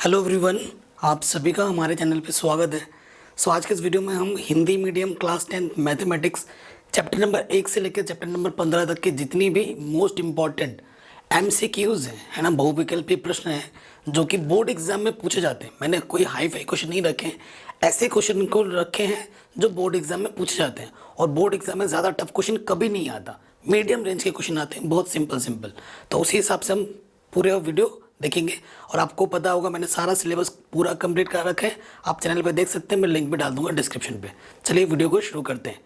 Hello everyone, आप सभी का हमारे चैनल पे स्वागत है। आज के इस वीडियो में हम Hindi medium class 10 mathematics chapter number 1 से लेकर चैप्टर नंबर 15 तक के जितनी भी मोस्ट इम्पॉर्टेंट एमसीक्यूज हैं, है ना, बहुविकल्पीय प्रश्न हैं जो कि बोर्ड एग्जाम में पूछे जाते हैं। मैंने कोई हाई फाई क्वेश्चन नहीं रखे हैं, ऐसे क्वेश्चन को रखे हैं जो बोर्ड एग्जाम में पूछे जाते हैं। और बोर्ड एग्जाम में ज़्यादा टफ क्वेश्चन कभी नहीं आता, मीडियम रेंज के क्वेश्चन आते हैं, बहुत सिंपल। तो उसी हिसाब से हम पूरे वीडियो देखेंगे। और आपको पता होगा मैंने सारा सिलेबस पूरा कंप्लीट कर रखा है, आप चैनल पे देख सकते हैं, मैं लिंक भी डाल दूंगा डिस्क्रिप्शन पे। चलिए वीडियो को शुरू करते हैं,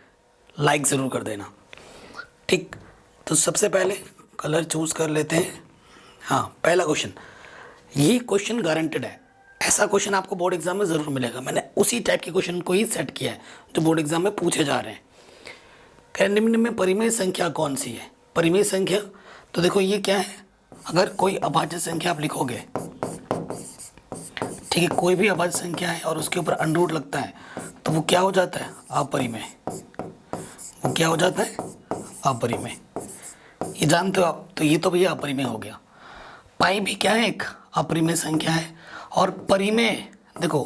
लाइक ज़रूर कर देना, ठीक। तो सबसे पहले कलर चूज कर लेते हैं। हाँ, पहला क्वेश्चन, ये क्वेश्चन गारंटेड है, ऐसा क्वेश्चन आपको बोर्ड एग्जाम में ज़रूर मिलेगा। मैंने उसी टाइप के क्वेश्चन को ही सेट किया है जो बोर्ड एग्जाम में पूछे जा रहे हैं। कह निम्न में परिमेय संख्या कौन सी है? परिमेय संख्या, तो देखो ये क्या है, अगर कोई अभाज्य संख्या आप लिखोगे, ठीक है, कोई भी अभाज्य संख्या है और उसके ऊपर अंडर लगता है तो वो क्या हो जाता है? अपरिमेय। वो क्या हो जाता है? अपरिमेय। ये जानते हो आप, तो ये तो भैया अपरिमेय हो गया। पाई भी क्या है? एक अपरिमेय संख्या है। और परिमेय, देखो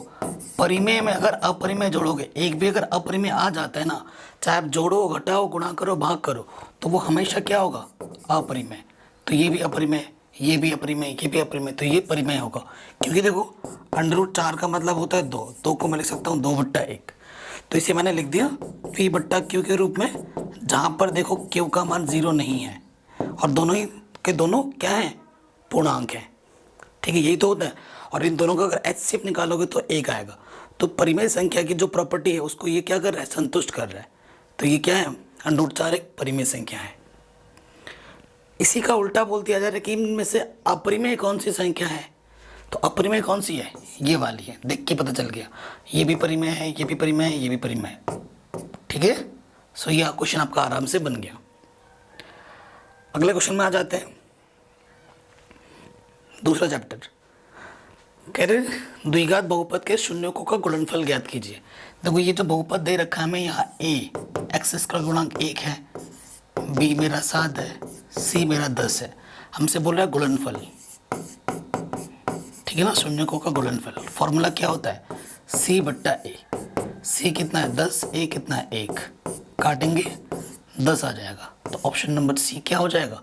परिमेय में अगर अपरिमेय जोड़ोगे, एक भी अगर अपरिमेय आ जाता है ना, चाहे आप जोड़ो, घटाओ, गुणा करो, भाग करो, तो वो हमेशा क्या होगा? अपरिमेय। तो ये भी अपरिमेय, ये भी अपरिमेय, ये भी अपरिमेय, तो ये परिमेय होगा। क्योंकि देखो √4 का मतलब होता है 2, 2 को मैं लिख सकता हूँ 2/1। तो इसे मैंने लिख दिया P/Q के रूप में, जहाँ पर देखो Q का मान 0 नहीं है और दोनों ही के दोनों क्या है? पूर्णांक है, ठीक है, यही तो होता है। और इन दोनों का अगर HCF निकालोगे तो 1 आएगा। तो परिमेय संख्या की जो प्रॉपर्टी है उसको ये क्या कर रहा है? संतुष्ट कर रहा है। तो ये क्या है? √4 एक परिमेय संख्या है। इसी का उल्टा बोल दिया जा रहा है कि इनमें से अपरिमेय कौन सी संख्या है? तो अपरिमेय कौन सी है? ये वाली है, देख के पता चल गया, ये भी परिमेय है, ये भी परिमेय है, ये भी परिमेय है, ठीक है। सो यह क्वेश्चन आपका आराम से बन गया। अगले क्वेश्चन में आ जाते हैं, दूसरा चैप्टर। कह रहे द्विघात बहुपद के शून्यकों का गुणनफल ज्ञात कीजिए। देखो ये जो बहुपद दे रखा है हमें, यहाँ a x² गुणांक 1 है, b मेरा 7 है, c मेरा 10 है, हमसे बोल रहा है गुणनफल, ठीक है ना, शून्यकों का गुणनफल। फॉर्मूला क्या होता है? c/a। c कितना है? 10, a कितना है? 1, काटेंगे 10 आ जाएगा। तो ऑप्शन नंबर सी क्या हो जाएगा?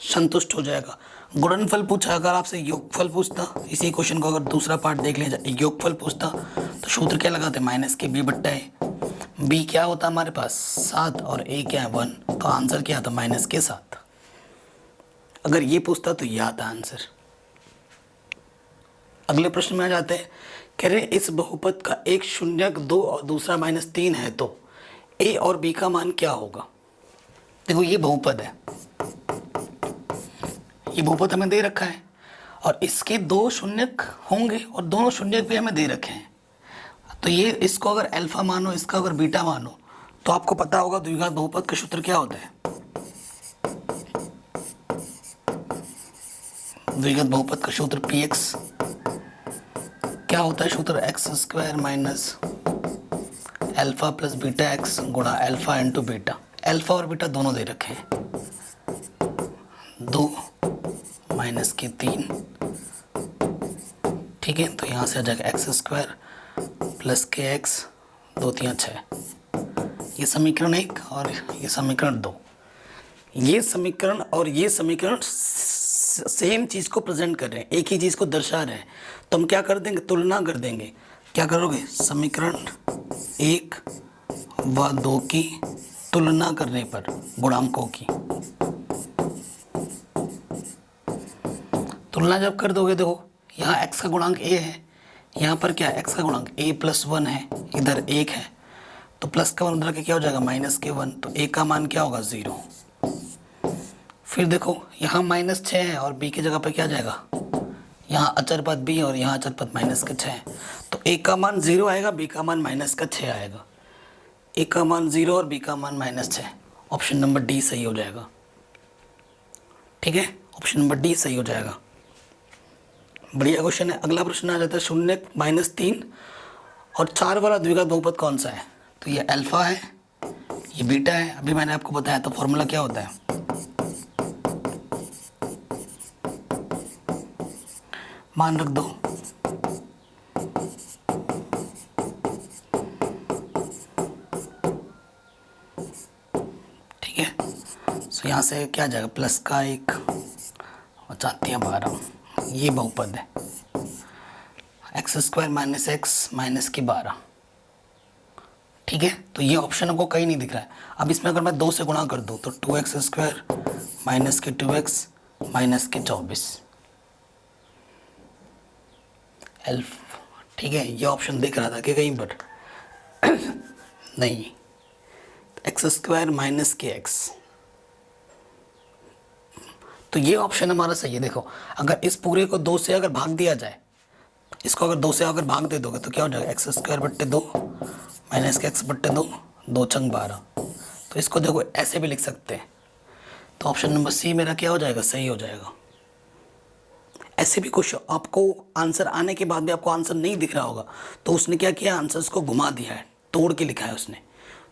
संतुष्ट हो जाएगा। गुणनफल पूछा, अगर आपसे योगफल पूछता, इसी क्वेश्चन को अगर दूसरा पार्ट देख लिया जाए, योगफल पूछता तो सूत्र क्या लगाते? -b/a। b क्या होता हमारे पास? 7 और a क्या है? 1। तो आंसर क्या आता? -7। अगर ये पूछता तो ये आता आंसर। अगले प्रश्न में आ जाते हैं। कह रहे इस बहुपद का एक शून्यक 2 और दूसरा -3 है तो a और b का मान क्या होगा? देखो ये बहुपद है, ये बहुपद हमें दे रखा है और इसके 2 शून्यक होंगे और दोनों शून्यक भी हमें दे रखे हैं। तो ये इसको अगर अल्फा मानो, इसका अगर बीटा मानो, तो आपको पता होगा द्विघात बहुपद का सूत्र क्या होता है? द्विघात बहुपद का सूत्र px क्या होता है? सूत्र x² - alpha plus beta x गुणा अल्फा इंटू बीटा। अल्फा और बीटा दोनों दे रखे हैं, 2 - 3, ठीक है। तो यहाँ से आ जाएगा x² + kx, 2 3 6। ये समीकरण 1 और ये समीकरण 2। ये समीकरण और ये समीकरण सेम चीज़ को प्रेजेंट कर रहे हैं, एक ही चीज़ को दर्शा रहे हैं। तो हम क्या कर देंगे? तुलना कर देंगे। क्या करोगे? समीकरण 1 व 2 की तुलना करने पर गुणांकों की तुलना जब कर दोगे, देखो यहाँ x का गुणांक a है, यहाँ पर क्या है? x का गुणांक a+1 है, इधर 1 है, तो प्लस का 1 उधर के क्या हो जाएगा? -1। तो a का मान क्या होगा? 0। फिर देखो यहाँ -6 है और b की जगह पर क्या आ जाएगा? यहाँ अचर पद b और यहाँ अचर पद -6 है, तो a का मान 0 आएगा, b का मान -6 आएगा। a का मान 0 और b का मान -6। ऑप्शन नंबर डी सही हो जाएगा, ठीक है, ऑप्शन नंबर डी सही हो जाएगा। बढ़िया क्वेश्चन है। अगला प्रश्न आ जाता है, शून्य -3 और 4 वाला द्विघात बहुपद कौन सा है? तो ये अल्फा है, ये बीटा है, अभी मैंने आपको बताया। तो फॉर्मूला क्या होता है? मान रख दो सो यहाँ से क्या आ जाएगा, प्लस का 1 और 4×12, ये बहुपद है। x² - x -12, ठीक है। तो ये ऑप्शन हमको कहीं नहीं दिख रहा है। अब इसमें अगर मैं 2 से गुणा कर दूँ तो 2x² - 2x -24 एल्फ, ठीक है। ये ऑप्शन दिख रहा था कि कहीं पर नहीं, x² - kx, तो ये ऑप्शन हमारा सही है। देखो अगर इस पूरे को 2 से अगर भाग दिया जाए, इसको अगर 2 से अगर भाग दे दोगे तो क्या हो जाएगा, x² / 2 -x/2, 2×12। तो इसको देखो ऐसे भी लिख सकते हैं। तो ऑप्शन नंबर सी मेरा क्या हो जाएगा, सही हो जाएगा। ऐसे भी कुछ आपको आंसर आने के बाद भी आपको आंसर नहीं दिख रहा होगा, तो उसने क्या किया, आंसर्स को घुमा दिया है, तोड़ के लिखा है उसने।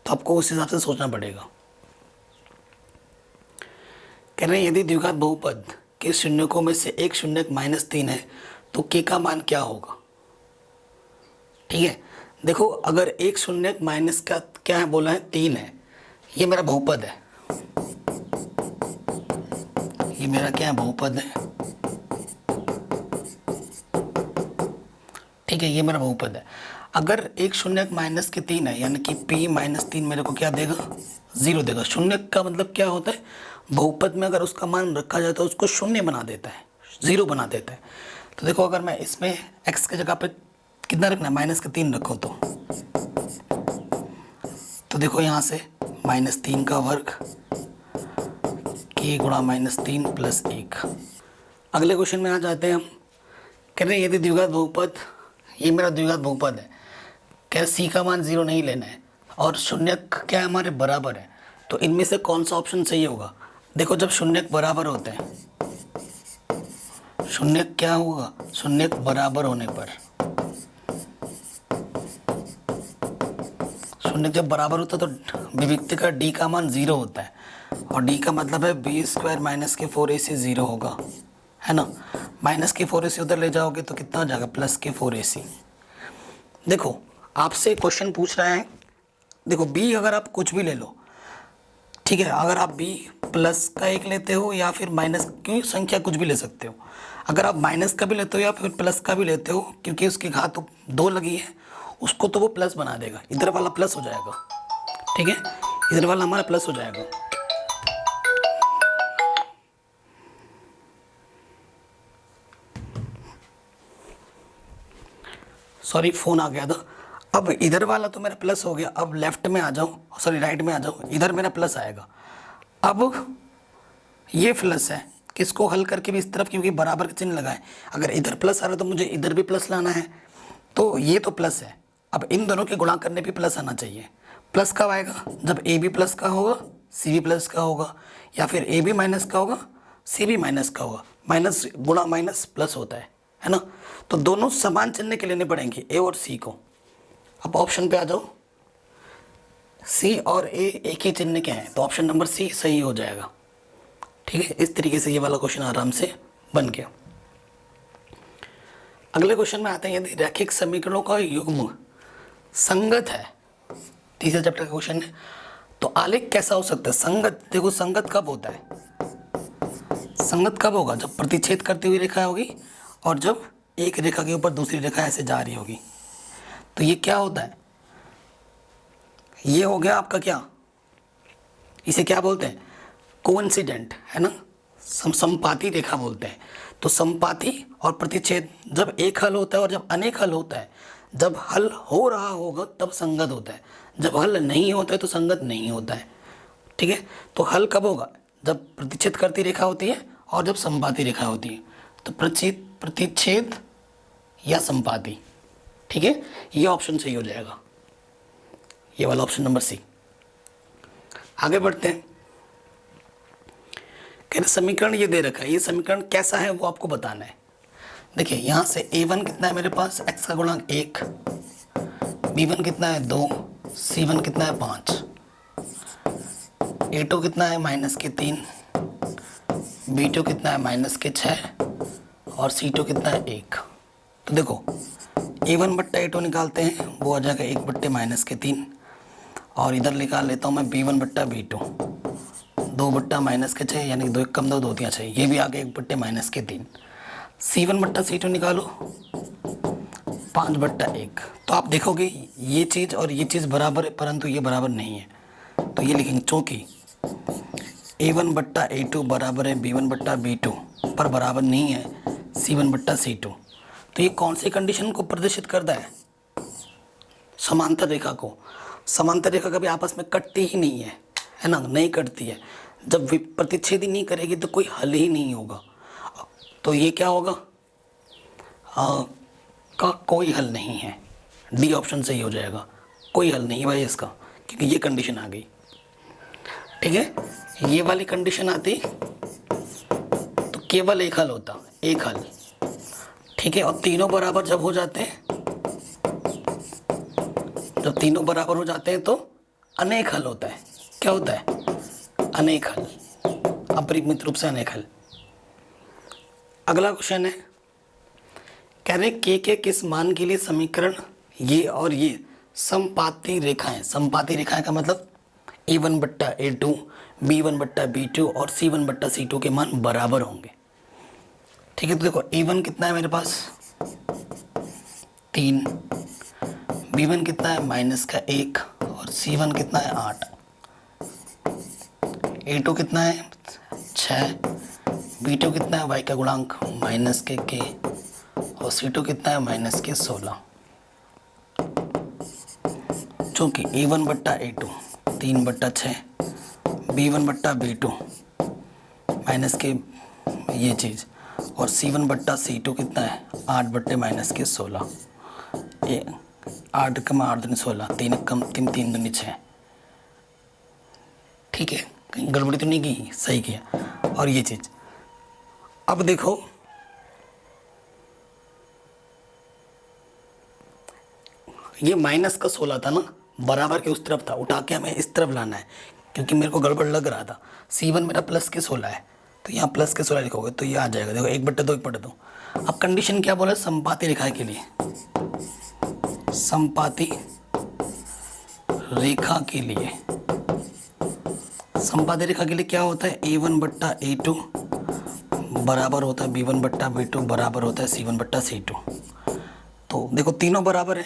तो आपको उस हिसाब से सोचना पड़ेगा। कह रहे हैं यदि द्विघात बहुपद के शून्यकों में से एक शून्यक -3 है तो k का मान क्या होगा। ठीक है, देखो अगर एक शून्यक माइनस का क्या है बोला है, 3 है, ये मेरा बहुपद है, ये मेरा क्या है, बहुपद है। ठीक है, ये मेरा बहुपद है। अगर एक शून्यक -3 है यानी कि p - 3 मेरे को क्या देगा, 0 देगा। शून्यक का मतलब क्या होता है, बहुपद में अगर उसका मान रखा जाए तो उसको शून्य बना देता है, 0 बना देता है। तो देखो अगर मैं इसमें x की जगह पे कितना रखना है, -3 रखो तो देखो यहाँ से -3 का वर्ग k गुणा -3 + 1। अगले क्वेश्चन में आ जाते हैं हम। कह रहे हैं यदि द्विघात बहुपद, ये मेरा द्विघात बहुपद है, कह रहे c का मान 0 नहीं लेना है और शून्यक क्या है हमारे बराबर है, तो इनमें से कौन सा ऑप्शन सही होगा। देखो जब शून्यक बराबर होते हैं, शून्यक क्या होगा, शून्यक बराबर होने पर, शून्यक जब बराबर होता है तो विभक्ति का d का मान 0 होता है और d का मतलब है b² - k4ac 0 होगा, है ना। -k4ac उधर ले जाओगे तो कितना हो जाएगा, +k4ac। देखो आपसे क्वेश्चन पूछ रहा है, देखो b अगर आप कुछ भी ले लो, ठीक है, अगर आप b प्लस का 1 लेते हो या फिर माइनस की संख्या कुछ भी ले सकते हो। अगर आप माइनस का भी लेते हो या फिर प्लस का भी लेते हो, क्योंकि उसकी घात 2 लगी है, उसको तो वो प्लस बना देगा, इधर वाला प्लस हो जाएगा। ठीक है, इधर वाला हमारा प्लस हो जाएगा। सॉरी फोन आ गया था। अब इधर वाला तो मेरा प्लस हो गया, अब लेफ्ट में आ जाओ, सॉरी राइट में आ जाओ, इधर मेरा प्लस आएगा। अब ये प्लस है, किसको हल करके भी इस तरफ, क्योंकि बराबर का चिन्ह लगाए, अगर इधर प्लस आ रहा है तो मुझे इधर भी प्लस लाना है, तो ये तो प्लस है। अब इन दोनों के गुणा करने पे प्लस आना चाहिए। प्लस कब आएगा, जब ए भी प्लस का होगा, सी भी प्लस का होगा, या फिर ए भी माइनस का होगा, सी भी माइनस का होगा। माइनस गुणा माइनस प्लस होता है ना। तो दोनों समान चिन्ह के लेने पड़ेंगे, ए और सी को। अब ऑप्शन पे आ जाओ, सी और ए एक ही चिन्ह के हैं, तो ऑप्शन नंबर सी सही हो जाएगा। ठीक है, इस तरीके से ये वाला क्वेश्चन आराम से बन गया। अगले क्वेश्चन में आते हैं, यदि रैखिक समीकरणों का युग्म संगत है, तीसरे चैप्टर का क्वेश्चन है, तो आलेख कैसा हो सकता है। संगत, देखो संगत कब होता है, संगत कब होगा, जब प्रतिच्छेद करती हुई रेखा होगी और जब एक रेखा के ऊपर दूसरी रेखा ऐसे जा रही होगी। तो ये क्या होता है, ये हो गया आपका क्या, इसे क्या बोलते हैं, कोइंसिडेंट, है ना, समपाती रेखा बोलते हैं। तो समपाती और प्रतिच्छेद जब एक हल होता है और जब अनेक हल होता है, जब हल हो रहा होगा तब संगत होता है, जब हल नहीं होता है तो संगत नहीं होता है। ठीक है, तो हल कब होगा, जब प्रतिच्छेद करती रेखा होती है और जब समपाती रेखा होती है। तो प्रतिच्छेद या समपाती, ठीक है, ये ऑप्शन सही हो जाएगा, ये वाला ऑप्शन नंबर सी। आगे बढ़ते हैं। कहते समीकरण ये दे रखा है, ये समीकरण कैसा है वो आपको बताना है। देखिए यहाँ से a1 कितना है मेरे पास, x का गुणांक 1, b1 कितना है 2, c1 कितना है 5, a2 कितना है -3, b2 कितना है -6 और c2 कितना है 1। तो देखो a1 बट्टा a2 निकालते हैं, वो आ जाएगा 1 बट्टे -3, और इधर निकाल लेता हूँ मैं b1 बट्टा b2, 2/-6 यानी 2 1 कम 2 2 3 6, ये भी आ गया 1/-3। C1/C2 निकालो 5/1। तो आप देखोगे ये चीज़ और ये चीज़ बराबर है, परंतु ये बराबर नहीं है। तो ये लिखेंगे चूँकि A1/A2 बराबर है B1/B2 पर बराबर नहीं है C1/C2। तो ये कौन सी कंडीशन को प्रदर्शित करता है? समांतर रेखा को। समांतर रेखा कभी आपस में कटती ही नहीं है ना, नहीं कटती है। जब प्रतिच्छेदी नहीं करेगी तो कोई हल ही नहीं होगा। तो ये क्या होगा? का कोई हल नहीं है। डी ऑप्शन सही हो जाएगा, कोई हल नहीं है भाई इसका, क्योंकि ये कंडीशन आ गई। ठीक है, ये वाली कंडीशन आती तो केवल एक हल होता, एक हल। ठीक है, और तीनों बराबर जब हो जाते हैं, जब तीनों बराबर हो जाते हैं तो अनेक हल होता है। क्या होता है? अनेक हल, अपरिमित रूप से अनेक हल। अगला क्वेश्चन है, कह रहे के किस मान के लिए समीकरण ये और ये समपाती रेखाएं, समपाती रेखाएं का मतलब A1/A2, B1/B2 और C1/C2 के मान बराबर होंगे। ठीक है, तो देखो A1 कितना है मेरे पास 3, B1 कितना है -1 और C1 कितना है 8, A2 कितना है 6, B2 कितना है y का गुणांक -k और C2 कितना है -16। चूँकि A1/A2 3/6, B1/B2 -k ये चीज़ और C1/C2 कितना है 8/-16। 8 कम 8 दूनी 16, 3 कम 3 3 दूनी 6। ठीक है, कहीं गड़बड़ी तो नहीं की, सही किया। और ये चीज़ अब देखो, ये -16 था ना, बराबर के उस तरफ था, उठा के हमें इस तरफ लाना है, क्योंकि मेरे को गड़बड़ लग रहा था। C1 मेरा +16 है, तो यहाँ +16 लिखोगे तो ये आ जाएगा। देखो 1/2 1/2। अब कंडीशन क्या बोला? समपाती रेखा के लिए, समपाती रेखा के लिए, समपाती रेखा के लिए क्या होता है? A1/A2 बराबर होता है B1/B2 बराबर होता है C1/C2। तो देखो तीनों बराबर है,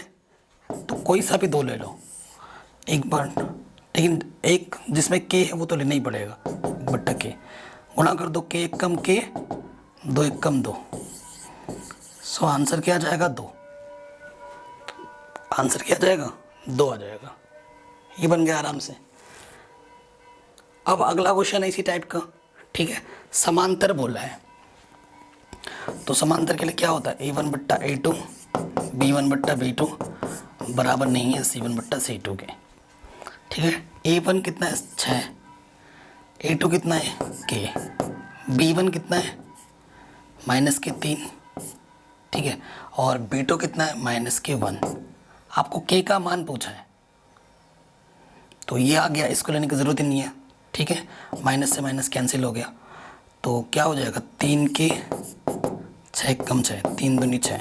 तो कोई सा भी दो ले लो एक बार, लेकिन एक जिसमें k है वो तो लेना ही पड़ेगा, /k गुणा कर दो, k 1 कम k 2 1 कम 2। सो आंसर क्या आ जाएगा? 2। आंसर क्या आ जाएगा? 2 आ जाएगा। ये बन गया आराम से। अब अगला क्वेश्चन है इसी टाइप का। ठीक है, समांतर बोला है, तो समांतर के लिए क्या होता है? A1/A2 B1/B2 बराबर नहीं है C1/C2 के। ठीक है, A1 कितना है 6, A2 कितना है k, B1 कितना है -3। ठीक है, और B2 कितना है -1। आपको k का मान पूछा है, तो ये आ गया, इसको लेने की ज़रूरत ही नहीं है। ठीक है, माइनस से माइनस कैंसिल हो गया, तो क्या हो जाएगा? 3k 6 कम 6 3 दूनी 6,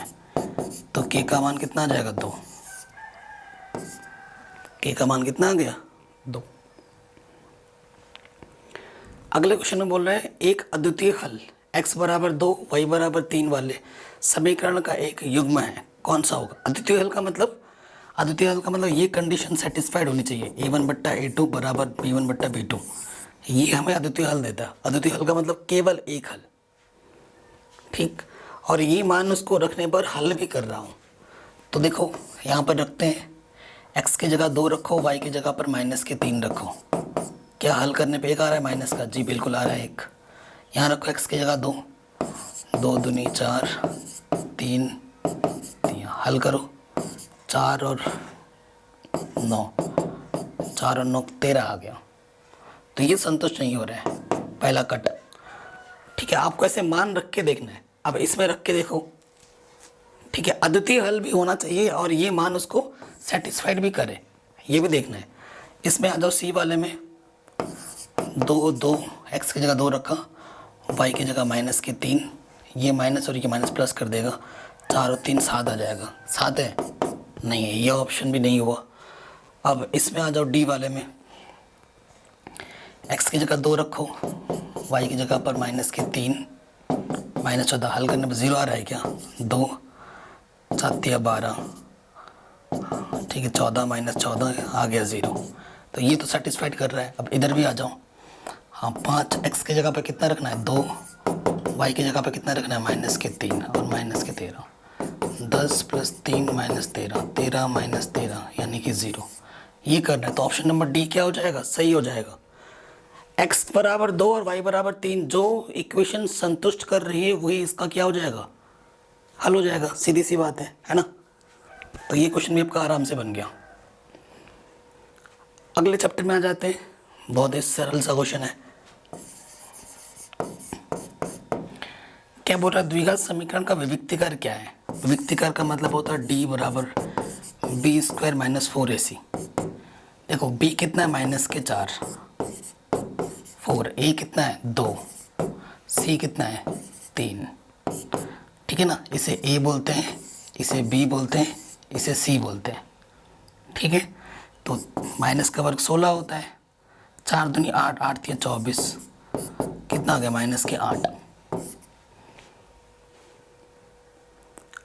तो k का मान कितना आ जाएगा? 2। k का मान कितना आ गया? 2। अगले क्वेश्चन में बोल रहे हैं, एक अद्वितीय हल x बराबर 2 y बराबर 3 वाले समीकरण का एक युग्म है, कौन सा होगा? अद्वितीय हल का मतलब, अद्वितीय हल का मतलब ये कंडीशन सेटिस्फाइड होनी चाहिए, A1/A2 बराबर B1/B2। ये हमें अद्वितीय हल देता है। अद्वितीय हल का मतलब केवल एक हल। ठीक, और ये मान उसको रखने पर हल भी कर रहा हूँ। तो देखो यहाँ पर रखते हैं, x की जगह 2 रखो, y की जगह पर -3 रखो। क्या हल करने पे एक आ रहा है माइनस का? जी बिल्कुल आ रहा है एक। यहाँ रखो x की जगह 2, 2 दूनी 4 3, हल करो 4 और 9, 4 और 9 13 आ गया। तो ये संतुष्ट नहीं हो रहा है, पहला कट। ठीक है, आपको ऐसे मान रख के देखना है। अब इसमें रख के देखो, ठीक है, अद्वितीय हल भी होना चाहिए और ये मान उसको सेटिस्फाइड भी करे, ये भी देखना है। इसमें आ जाओ, सी वाले में 2 2 x की जगह 2 रखा, y की जगह -3, ये माइनस और ये माइनस प्लस कर देगा, 4 और 3 7 आ जाएगा। 7 है? नहीं है, ये ऑप्शन भी नहीं हुआ। अब इसमें आ जाओ डी वाले में, x की जगह 2 रखो, y की जगह पर -3, -14 हल करने पर 0 आ रहा है क्या? 2 7 या 12, ठीक है 14 -14 आ गया 0। तो ये तो सेटिस्फाइड कर रहा है। अब इधर भी आ जाओ। हाँ 5 x की जगह पर कितना रखना है? 2, y की जगह पर कितना रखना है? -3 और -13। 10 + 3 -13, 13 -13 यानी कि 0। ये करना है तो ऑप्शन नंबर डी क्या हो जाएगा? सही हो जाएगा। x बराबर 2 और y बराबर 3 जो इक्वेशन संतुष्ट कर रही है वही इसका क्या हो जाएगा? हल हो जाएगा। सीधी सी बात है ना? तो ये क्वेश्चन भी आपका आराम से बन गया। अगले चैप्टर में आ जाते हैं। बहुत ही सरल सा क्वेश्चन है। क्या बोल रहा है? द्विघात समीकरण का विविक्तिकार क्या है? विविक्तिकार का मतलब होता है d बराबर b² - 4ac। देखो b कितना है? -4, 4, a कितना है? 2, c कितना है? 3। ठीक है ना? इसे a बोलते हैं, इसे b बोलते हैं, इसे c बोलते हैं। ठीक है, तो माइनस का वर्ग 16 होता है। 4 दूनी 8, 8 3 24, कितना आ गया? -8।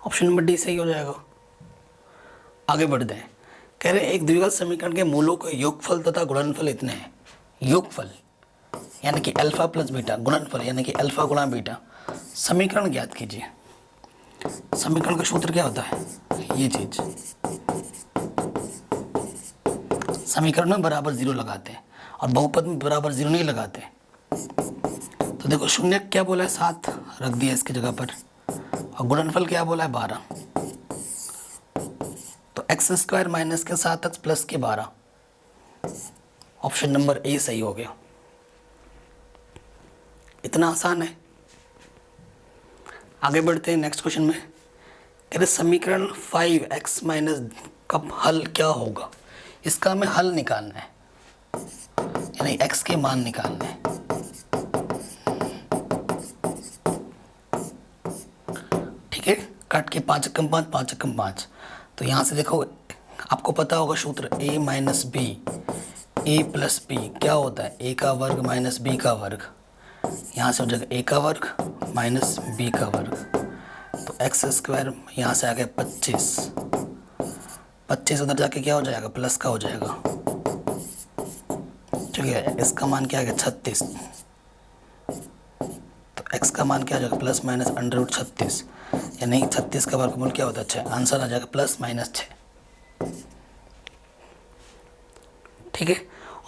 ऑप्शन नंबर डी सही हो जाएगा। आगे बढ़ते हैं। कह रहे एक द्विघात समीकरण के मूलों के योगफल तथा गुणनफल इतने हैं। योगफल यानी कि अल्फा प्लस बीटा, गुणनफल यानी कि अल्फा गुणा बीटा। समीकरण ज्ञात कीजिए। समीकरण का सूत्र क्या होता है? ये चीज समीकरण में बराबर 0 लगाते हैं और बहुपद में बराबर 0 नहीं लगाते। तो देखो शून्य क्या बोला है? 7 रख दिया इसकी जगह पर, और गुणनफल क्या बोला है? 12। तो x² माइनस के 7x प्लस के 12। ऑप्शन नंबर ए सही हो गया। इतना आसान है। आगे बढ़ते हैं नेक्स्ट क्वेश्चन में। कह रहे समीकरण 5x माइनस का हल क्या होगा? इसका हमें हल निकालना है, यानी x के मान निकालना है। ठीक है, काट के 5 × 5, 5 × 5। तो यहाँ से देखो आपको पता होगा सूत्र a minus B, a plus B क्या होता है? a का वर्ग माइनस b का वर्ग। यहाँ से हो जाएगा a का वर्ग माइनस b का वर्ग। तो x² यहाँ से आ गया 25, 25 उधर जाके क्या हो जाएगा? प्लस का हो जाएगा। ठीक है, इसका मान क्या आ गया? 36। तो x का मान क्या आ जाएगा? प्लस माइनस √36, यानी 36 का वर्गमूल क्या होता है? 6। आंसर आ जाएगा +-6। ठीक है,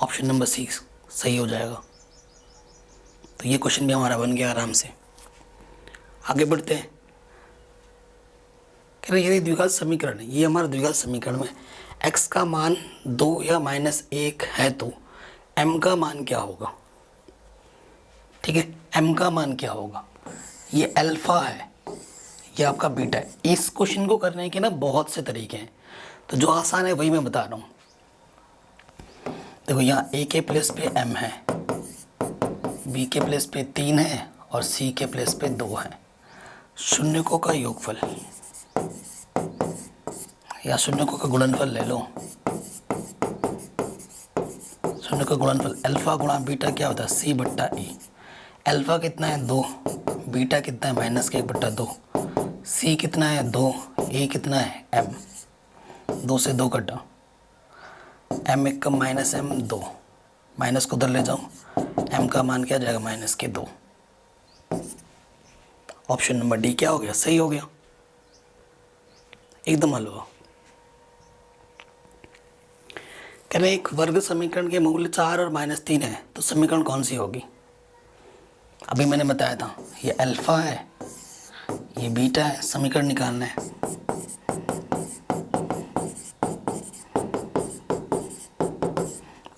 ऑप्शन नंबर सी सही हो जाएगा। तो ये क्वेश्चन भी हमारा बन गया आराम से। आगे बढ़ते हैं। कह रहे ये द्विघात समीकरण है, ये हमारा द्विघात समीकरण में x का मान 2 या -1 है तो m का मान क्या होगा? ठीक है, m का मान क्या होगा? ये अल्फा है, ये आपका बीटा है। इस क्वेश्चन को करने के ना बहुत से तरीके हैं, तो जो आसान है वही मैं बता रहा हूँ। देखो यहाँ a के प्लेस पे m है, b के प्लेस पे 3 है और c के प्लेस पे 2 है। शून्यकों का योगफल या शून्यकों का गुणनफल ले लो। शून्य का गुणनफल अल्फा गुणा बीटा क्या होता है? c/e। अल्फा कितना है? 2, बीटा कितना है? -1/2, c कितना है? 2, a कितना है? m। 2 से 2 कटा, m एक कम -m 2, माइनस को उधर ले जाओ, m का मान क्या जाएगा? -2। ऑप्शन नंबर डी क्या हो गया? सही हो गया, एकदम हल हुआ। कह रहे एक वर्ग समीकरण के मूल्य 4 और -3 है तो समीकरण कौन सी होगी? अभी मैंने बताया था ये अल्फा है, ये बीटा है, समीकरण निकालना है।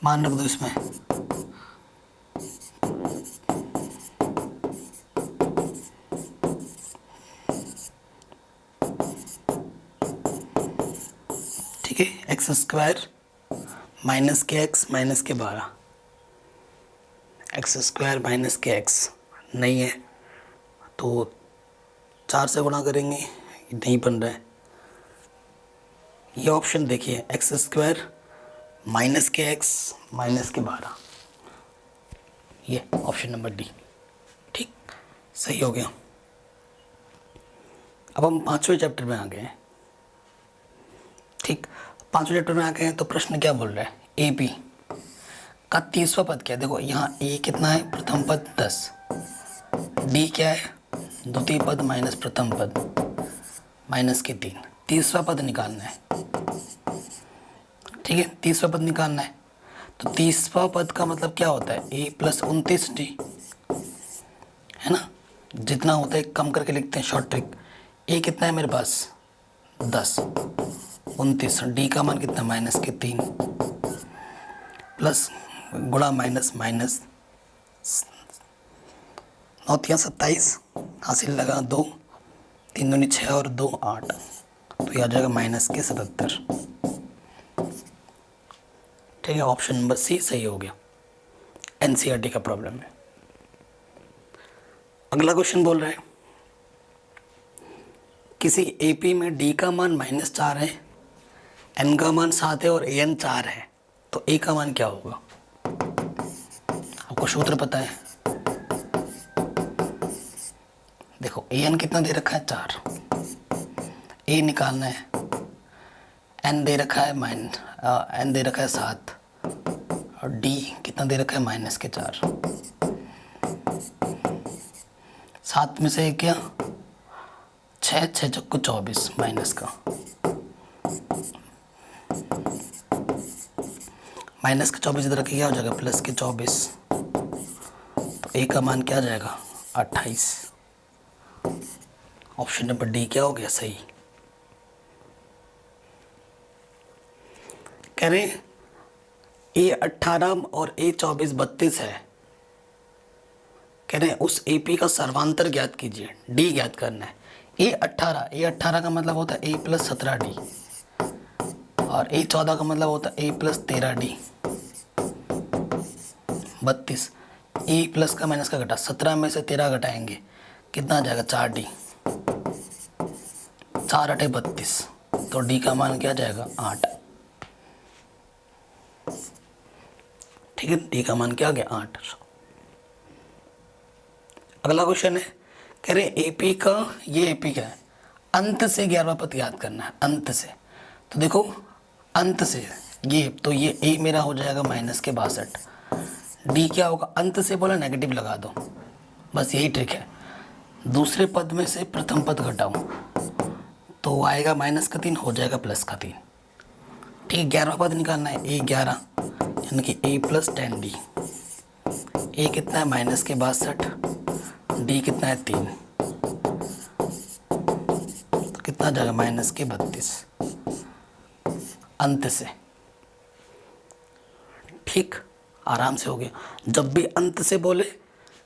मान रख दो इसमें। ठीक है, x² माइनस के एक्स माइनस के 12, x² - के x नहीं है तो 4 से गुणा करेंगे, नहीं बन रहा है। ये ऑप्शन देखिए x² - के x माइनस के 12, ये ऑप्शन नंबर डी। ठीक, सही हो गया। अब हम 5वें चैप्टर में आ गए हैं। ठीक, 5वें चैप्टर में आ गए हैं तो प्रश्न क्या बोल रहा है, ए पी का 30वां पद क्या है। देखो यहाँ ए कितना है, प्रथम पद 10, डी क्या है, द्वितीय पद माइनस प्रथम पद माइनस के 3, 30वां पद निकालना है। ठीक है, 30वां पद निकालना है। तो 30वां पद का मतलब क्या होता है, ए प्लस 29 डी, है ना। जितना होता है कम करके लिखते हैं, शॉर्ट ट्रिक। ए कितना है मेरे पास 10, 29, डी का मान कितना माइनस के 3, प्लस गुणा माइनस माइनस 9 27, हासिल लगा 2, 3 दूनी 6 और 2 8, तो यह आ जाएगा माइनस के 77। ठीक है, ऑप्शन नंबर सी सही हो गया। एनसीईआरटी का प्रॉब्लम है। अगला क्वेश्चन बोल रहा है किसी एपी में डी का मान -4 है, एन का मान 7 है और एन 4 है, तो ए का मान क्या होगा। आपको सूत्र पता है। देखो एन कितना दे रखा है 4, ए निकालना है, एन दे रखा है एन दे रखा है 7 और डी कितना दे रखा है -4। 7 में से क्या 6, 6 चक्कू 24 माइनस का, माइनस के 24 इधर रखिए क्या हो जाएगा प्लस के 24, तो ए का मान क्या आ जाएगा 28। ऑप्शन नंबर डी क्या हो गया सही। कह रहे ए 18 और ए 24 32 है। कह रहे हैं उस एपी का सर्वांतर ज्ञात कीजिए, डी ज्ञात करना है। ए 18 का मतलब होता है ए प्लस 17 डी और ए 14 का मतलब होता है ए प्लस 13 डी। 32 ए प्लस का माइनस का घटा, 17 में से 13 घटाएंगे कितना आ जाएगा 4 डी, 4 8 32, तो डी का मान क्या जाएगा 8। ठीक है, डी का मान क्या आ गया 8। अगला क्वेश्चन है कह रहे एपी का, ये एपी का है, अंत से 11वां पद याद करना है, अंत से। तो देखो अंत से ये, तो ये ए मेरा हो जाएगा -62, डी क्या होगा, अंत से बोला नेगेटिव लगा दो, बस यही ट्रिक है। दूसरे पद में से प्रथम पद घटाऊं तो आएगा -3 हो जाएगा +3। ठीक है, 11वां पद निकालना है, ए 11 यानी कि ए प्लस 10 डी। ए कितना है -62, डी कितना है 3, तो कितना आ जाएगा -32 अंत से। ठीक, आराम से हो गया। जब भी अंत से बोले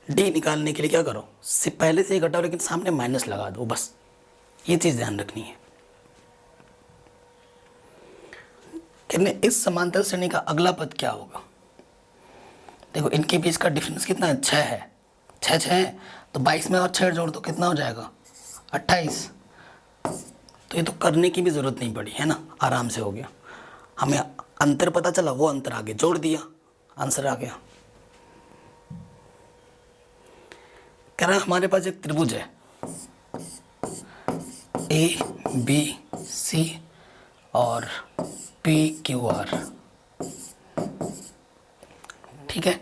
डी निकालने के लिए क्या करो, से पहले से ही घटाओ लेकिन सामने माइनस लगा दो, बस ये चीज़ ध्यान रखनी है। कहने इस समांतर श्रेणी का अगला पद क्या होगा। देखो इनके बीच का डिफरेंस कितना है 6 है, 6 है, तो 22 में और 6 जोड़ दो कितना हो जाएगा 28। तो ये तो करने की भी ज़रूरत नहीं पड़ी है ना, आराम से हो गया। हमें अंतर पता चला, वो अंतर आगे जोड़ दिया, आंसर आ गया। कह रहा है हमारे पास एक त्रिभुज है ए बी सी और पी क्यू आर। ठीक है,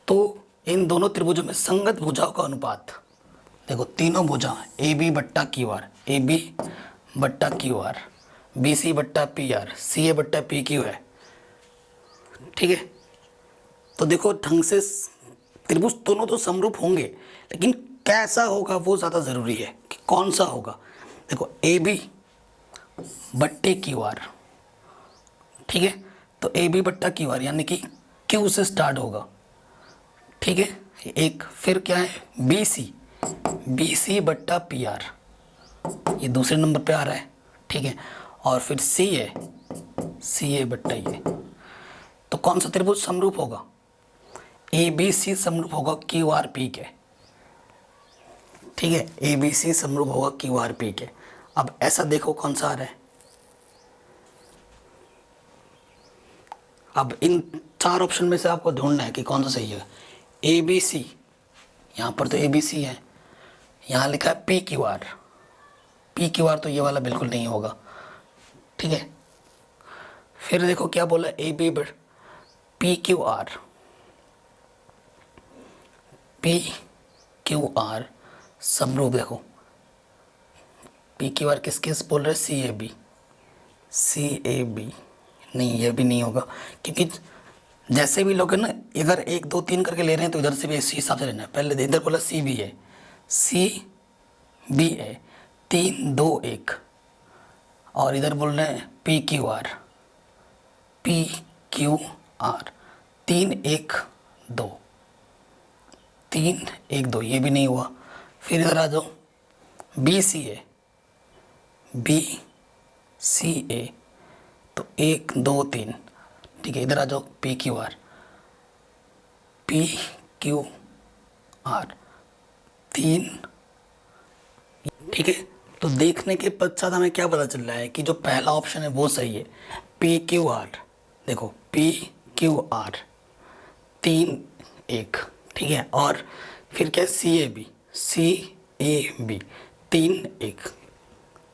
तो इन दोनों त्रिभुजों में संगत भुजाओं का अनुपात, देखो तीनों भुजा ए बी बट्टा क्यू आर, ए बी बट्टा क्यू आर, बी सी बट्टा पी आर, सी ए बट्टा पी क्यू है। ठीक है, तो देखो ढंग से त्रिभुज दोनों तो समरूप होंगे, लेकिन कैसा होगा वो ज़्यादा ज़रूरी है कि कौन सा होगा। देखो ए बी बट्टे क्यू आर, ठीक है, तो ए बी बट्टा क्यू आर यानी कि क्यू से स्टार्ट होगा। ठीक है, एक फिर क्या है बी सी बट्टा पी आर, ये दूसरे नंबर पे आ रहा है। ठीक है, और फिर सी ए बट्टा ये, तो कौन सा त्रिभुज समरूप होगा, ए बी सी समरूप होगा क्यू आर पी के। ठीक है, ए बी सी समरूप होगा क्यू आर पी के। अब ऐसा देखो कौन सा आ रहा है, अब इन 4 ऑप्शन में से आपको ढूंढना है कि कौन सा सही है। ए बी सी, यहाँ पर तो ए बी सी है, यहाँ लिखा है P Q R. P Q are तो ये वाला बिल्कुल नहीं होगा, ठीक है। फिर देखो क्या बोला, A B P Q R, P Q R समरूप। देखो पी क्यू आर किस किस बोल रहे, सी A B, C A B नहीं, ये भी नहीं होगा, क्योंकि जैसे भी लोग हैं ना, इधर 1 2 3 करके ले रहे हैं तो इधर से भी इसी हिसाब से लेना है। पहले इधर बोला सी बी है, सी बी है 3 2 1, और इधर बोल रहे हैं P Q R, P Q are 3 1 2, 3 1 2, ये भी नहीं हुआ। फिर इधर आ जाओ, बी सी ए, बी सी ए तो 1 2 3, ठीक है। इधर आ जाओ, P Q R, P Q are 3, ठीक है। तो देखने के पश्चात हमें क्या पता चल रहा है कि जो पहला ऑप्शन है वो सही है, पी क्यू आर। देखो पी क्यू आर 3 1, ठीक है। और फिर क्या, सी A B, C A B 3 1,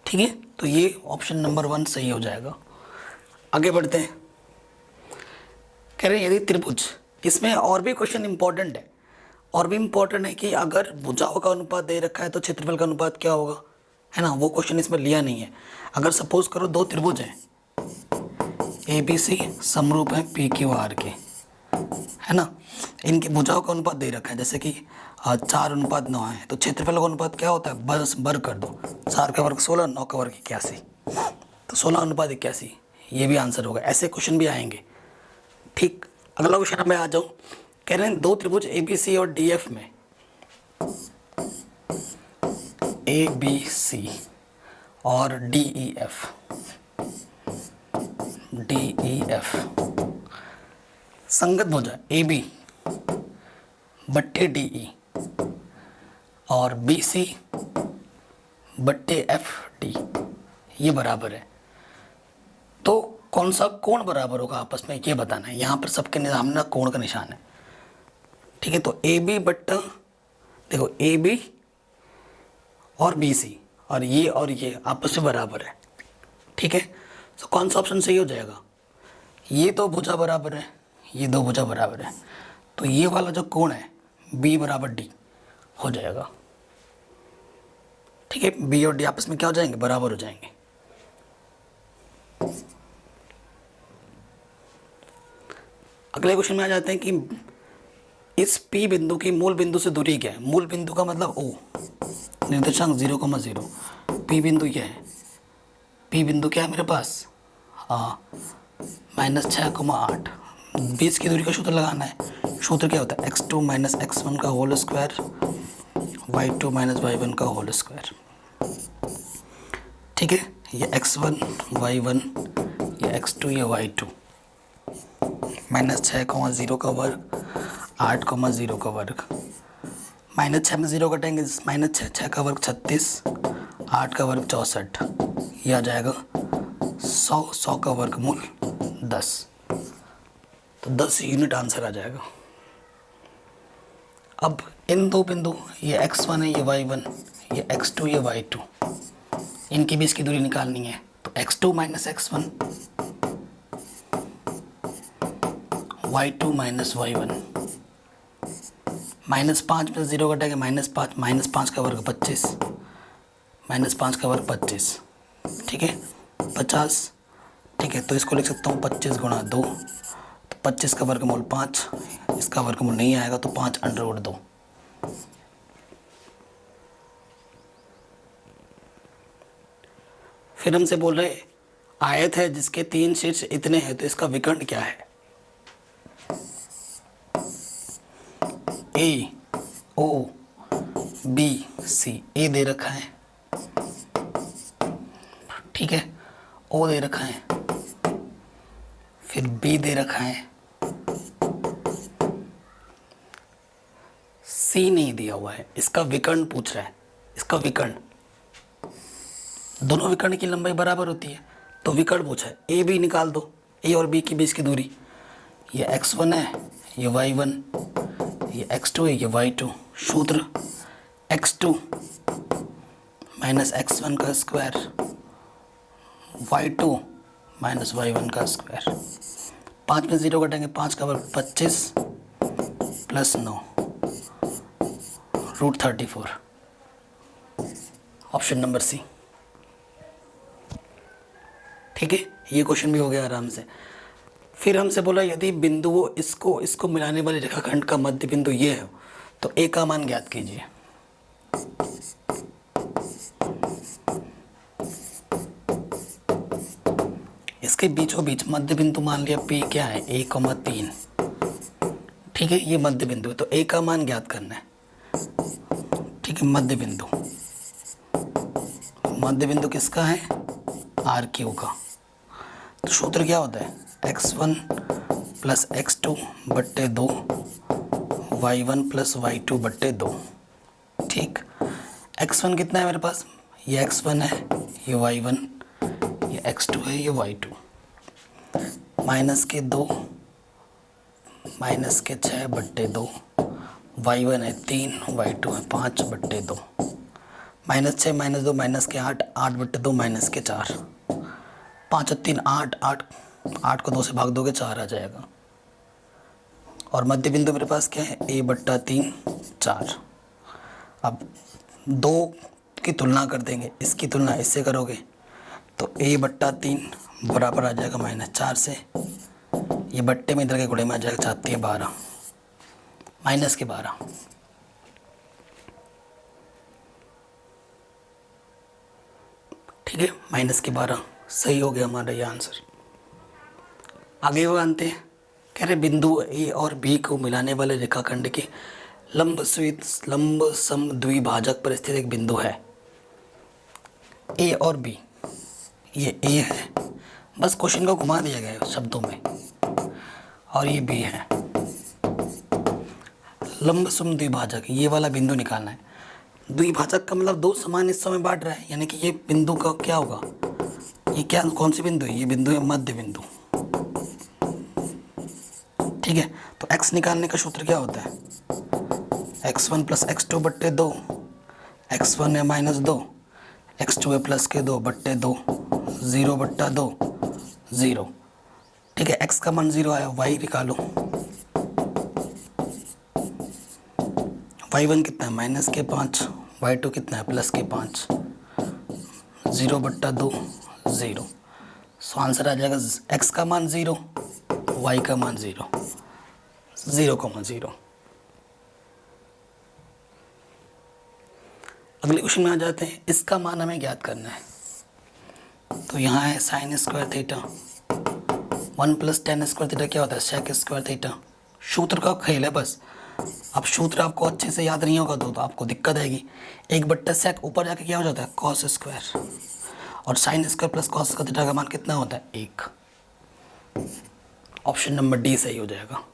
ठीक है। तो ये ऑप्शन नंबर 1 सही हो जाएगा। आगे बढ़ते हैं। कह रहे हैं यदि त्रिभुज, इसमें और भी क्वेश्चन इंपॉर्टेंट है, और भी इम्पोर्टेंट है कि अगर भुजाओं का अनुपात दे रखा है तो क्षेत्रफल का अनुपात क्या होगा, है ना। वो क्वेश्चन इसमें लिया नहीं है। अगर सपोज करो 2 त्रिभुज हैं, ए बी सी समरूप है पी क्यू आर के, है ना, इनकी भुजाओं का अनुपात दे रखा है, जैसे कि 4:9 है, तो क्षेत्रफल का अनुपात क्या होता है, बस बर कर दो, 4 का वर्ग 16, 9 का वर्ग 81, तो 16:81, ये भी आंसर होगा। ऐसे क्वेश्चन भी आएंगे, ठीक। अगला क्वेश्चन में आ जाऊँ, कह रहे हैं 2 त्रिभुज ए बी सी और डी एफ में, ए बी सी और D E F, D E F संगत भुजा ए बी बट्टे डी ई और बी सी बट्टे एफ डी ये बराबर है, तो कौन सा कोण बराबर होगा आपस में, ये बताना है। यहाँ पर सबके सामने कोण का निशान है, ठीक है। तो ए बी बट्टा, देखो ए बी और बी सी और ये आपस में बराबर है, ठीक है। तो कौन सा ऑप्शन सही हो जाएगा, ये तो भुजा बराबर है, ये 2 भुजा बराबर है, तो ये वाला जो कोण है बी बराबर डी हो जाएगा, ठीक है। बी और डी आपस में क्या हो जाएंगे, बराबर हो जाएंगे। अगले क्वेश्चन में आ जाते हैं कि इस P बिंदु की मूल बिंदु से दूरी क्या है। मूल बिंदु का मतलब O, निर्देशांक 0,0, P बिंदु क्या है, P बिंदु क्या है मेरे पास, -6,8। 20 की दूरी का सूत्र लगाना है। सूत्र क्या होता है, x2 - x1 का होल स्क्वायर, y2 - y1 का होल स्क्वायर, ठीक है। ये x1 y1, ये x2 ये y2, -6,0 का वर्ग, 8,0 का वर्ग, -6 में 0 कटेंगे, -6 का वर्ग 36, 8 का वर्ग 64, ये आ जाएगा 100 का वर्गमूल 10, तो 10 यूनिट आंसर आ जाएगा। अब इन 2 बिंदु, ये x1 है, ये y1, ये x2 ये y2, इनके बीच की दूरी निकालनी है। तो x2 - x1, y2 - y1, -5 में 0 कटेगा, -5 का वर्ग 25, -5 का वर्ग 25, ठीक है, 50, ठीक है। तो इसको लिख सकता हूँ 25 × 2, तो 25 का वर्गमूल 5, इसका वर्गमूल नहीं आएगा तो 5√2। फिर हमसे बोल रहे आयत है जिसके 3 शीर्ष इतने हैं, तो इसका विकर्ण क्या है। ए ओ बी सी, ए दे रखा है, ठीक है, ओ दे रखा है, फिर बी दे रखा है, सी नहीं दिया हुआ है। इसका विकर्ण पूछ रहा है, इसका विकर्ण, दोनों विकर्ण की लंबाई बराबर होती है, तो विकर्ण पूछा है। ए बी निकाल दो, ए और बी के बीच की दूरी, ये x1 है, ये y1, ये x2 है, ये y2। सूत्र x2 माइनस x1 का स्क्वायर y2 माइनस y1 का स्क्वायर। 5 में 0 कटेंगे, 5 का वर्ग 25 प्लस 9 √34। Option number C. ठीक है, ये क्वेश्चन भी हो गया आराम से। फिर हमसे बोला यदि बिंदुओं इसको मिलाने वाले रेखाखंड का मध्य बिंदु ये है तो ए का मान ज्ञात कीजिए। इसके बीचों बीच मध्य बिंदु मान लिया पी क्या है, 1,3। ठीक है, ये मध्य बिंदु है तो ए का मान ज्ञात करना है। ठीक है, मध्य बिंदु किसका है, आर क्यू का। तो सूत्र क्या होता है, x1 प्लस x2 बट्टे 2 y1 प्लस y2 बट्टे 2। ठीक, x1 कितना है मेरे पास, ये x1 है, ये y1, ये x2 है, ये y2। माइनस के 2 माइनस के 6 बट्टे 2, y1 है 3, y2 है 5 बट्टे 2। माइनस 6 माइनस 2 माइनस के 8, 8 बट्टे 2 माइनस के 4। 5 और 3 8, 8 को 2 से भाग दोगे 4 आ जाएगा। और मध्य बिंदु मेरे पास क्या है, a/3 4। अब 2 की तुलना कर देंगे, इसकी तुलना इससे करोगे तो a/3 बराबर आ जाएगा -4 से। ये बट्टे में इधर के गुणे में आ जाएगा 4 × 12 माइनस के 12। ठीक है, माइनस के 12 सही हो गया हमारा ये आंसर। आगे वो आते हैं, कह रहे बिंदु ए और बी को मिलाने वाले रेखाखंड के लंब सम द्विभाजक पर स्थित एक बिंदु है। ए और बी, ये ए है, बस क्वेश्चन को घुमा दिया गया है शब्दों में, और ये बी है। लंब सम द्विभाजक, ये वाला बिंदु निकालना है। द्विभाजक का मतलब 2 समान हिस्सों में बांट रहा है, यानी कि ये बिंदु का क्या होगा, ये क्या कौन सी बिंदु है, ये बिंदु है मध्य बिंदु। ठीक है, तो x निकालने का सूत्र क्या होता है, x1 प्लस x2 बट्टे 2, x1 है -2, x2 है प्लस के 2 बट्टे 2, 0/2 0। ठीक है, x का मान 0 आया, y निकालो। y1 कितना है, माइनस के 5, y2 कितना है, प्लस के 5, 0/2 0। सो आंसर आ जाएगा x का मान 0, y का मान 0, 0,0। अगले क्वेश्चन में आ जाते हैं, इसका मान हमें ज्ञात करना है। तो यहाँ है sin square theta, 1 + tan square theta क्या होता है, sec स्क्वायर थीटा। सूत्र का खेल है बस। अब सूत्र आपको अच्छे से याद नहीं होगा तो आपको दिक्कत आएगी। 1/sec ऊपर जाके क्या हो जाता है, cos स्क्वायर, और sin स्क्वायर प्लस cos का थीटा का मान कितना होता है, 1। ऑप्शन नंबर डी सही हो जाएगा।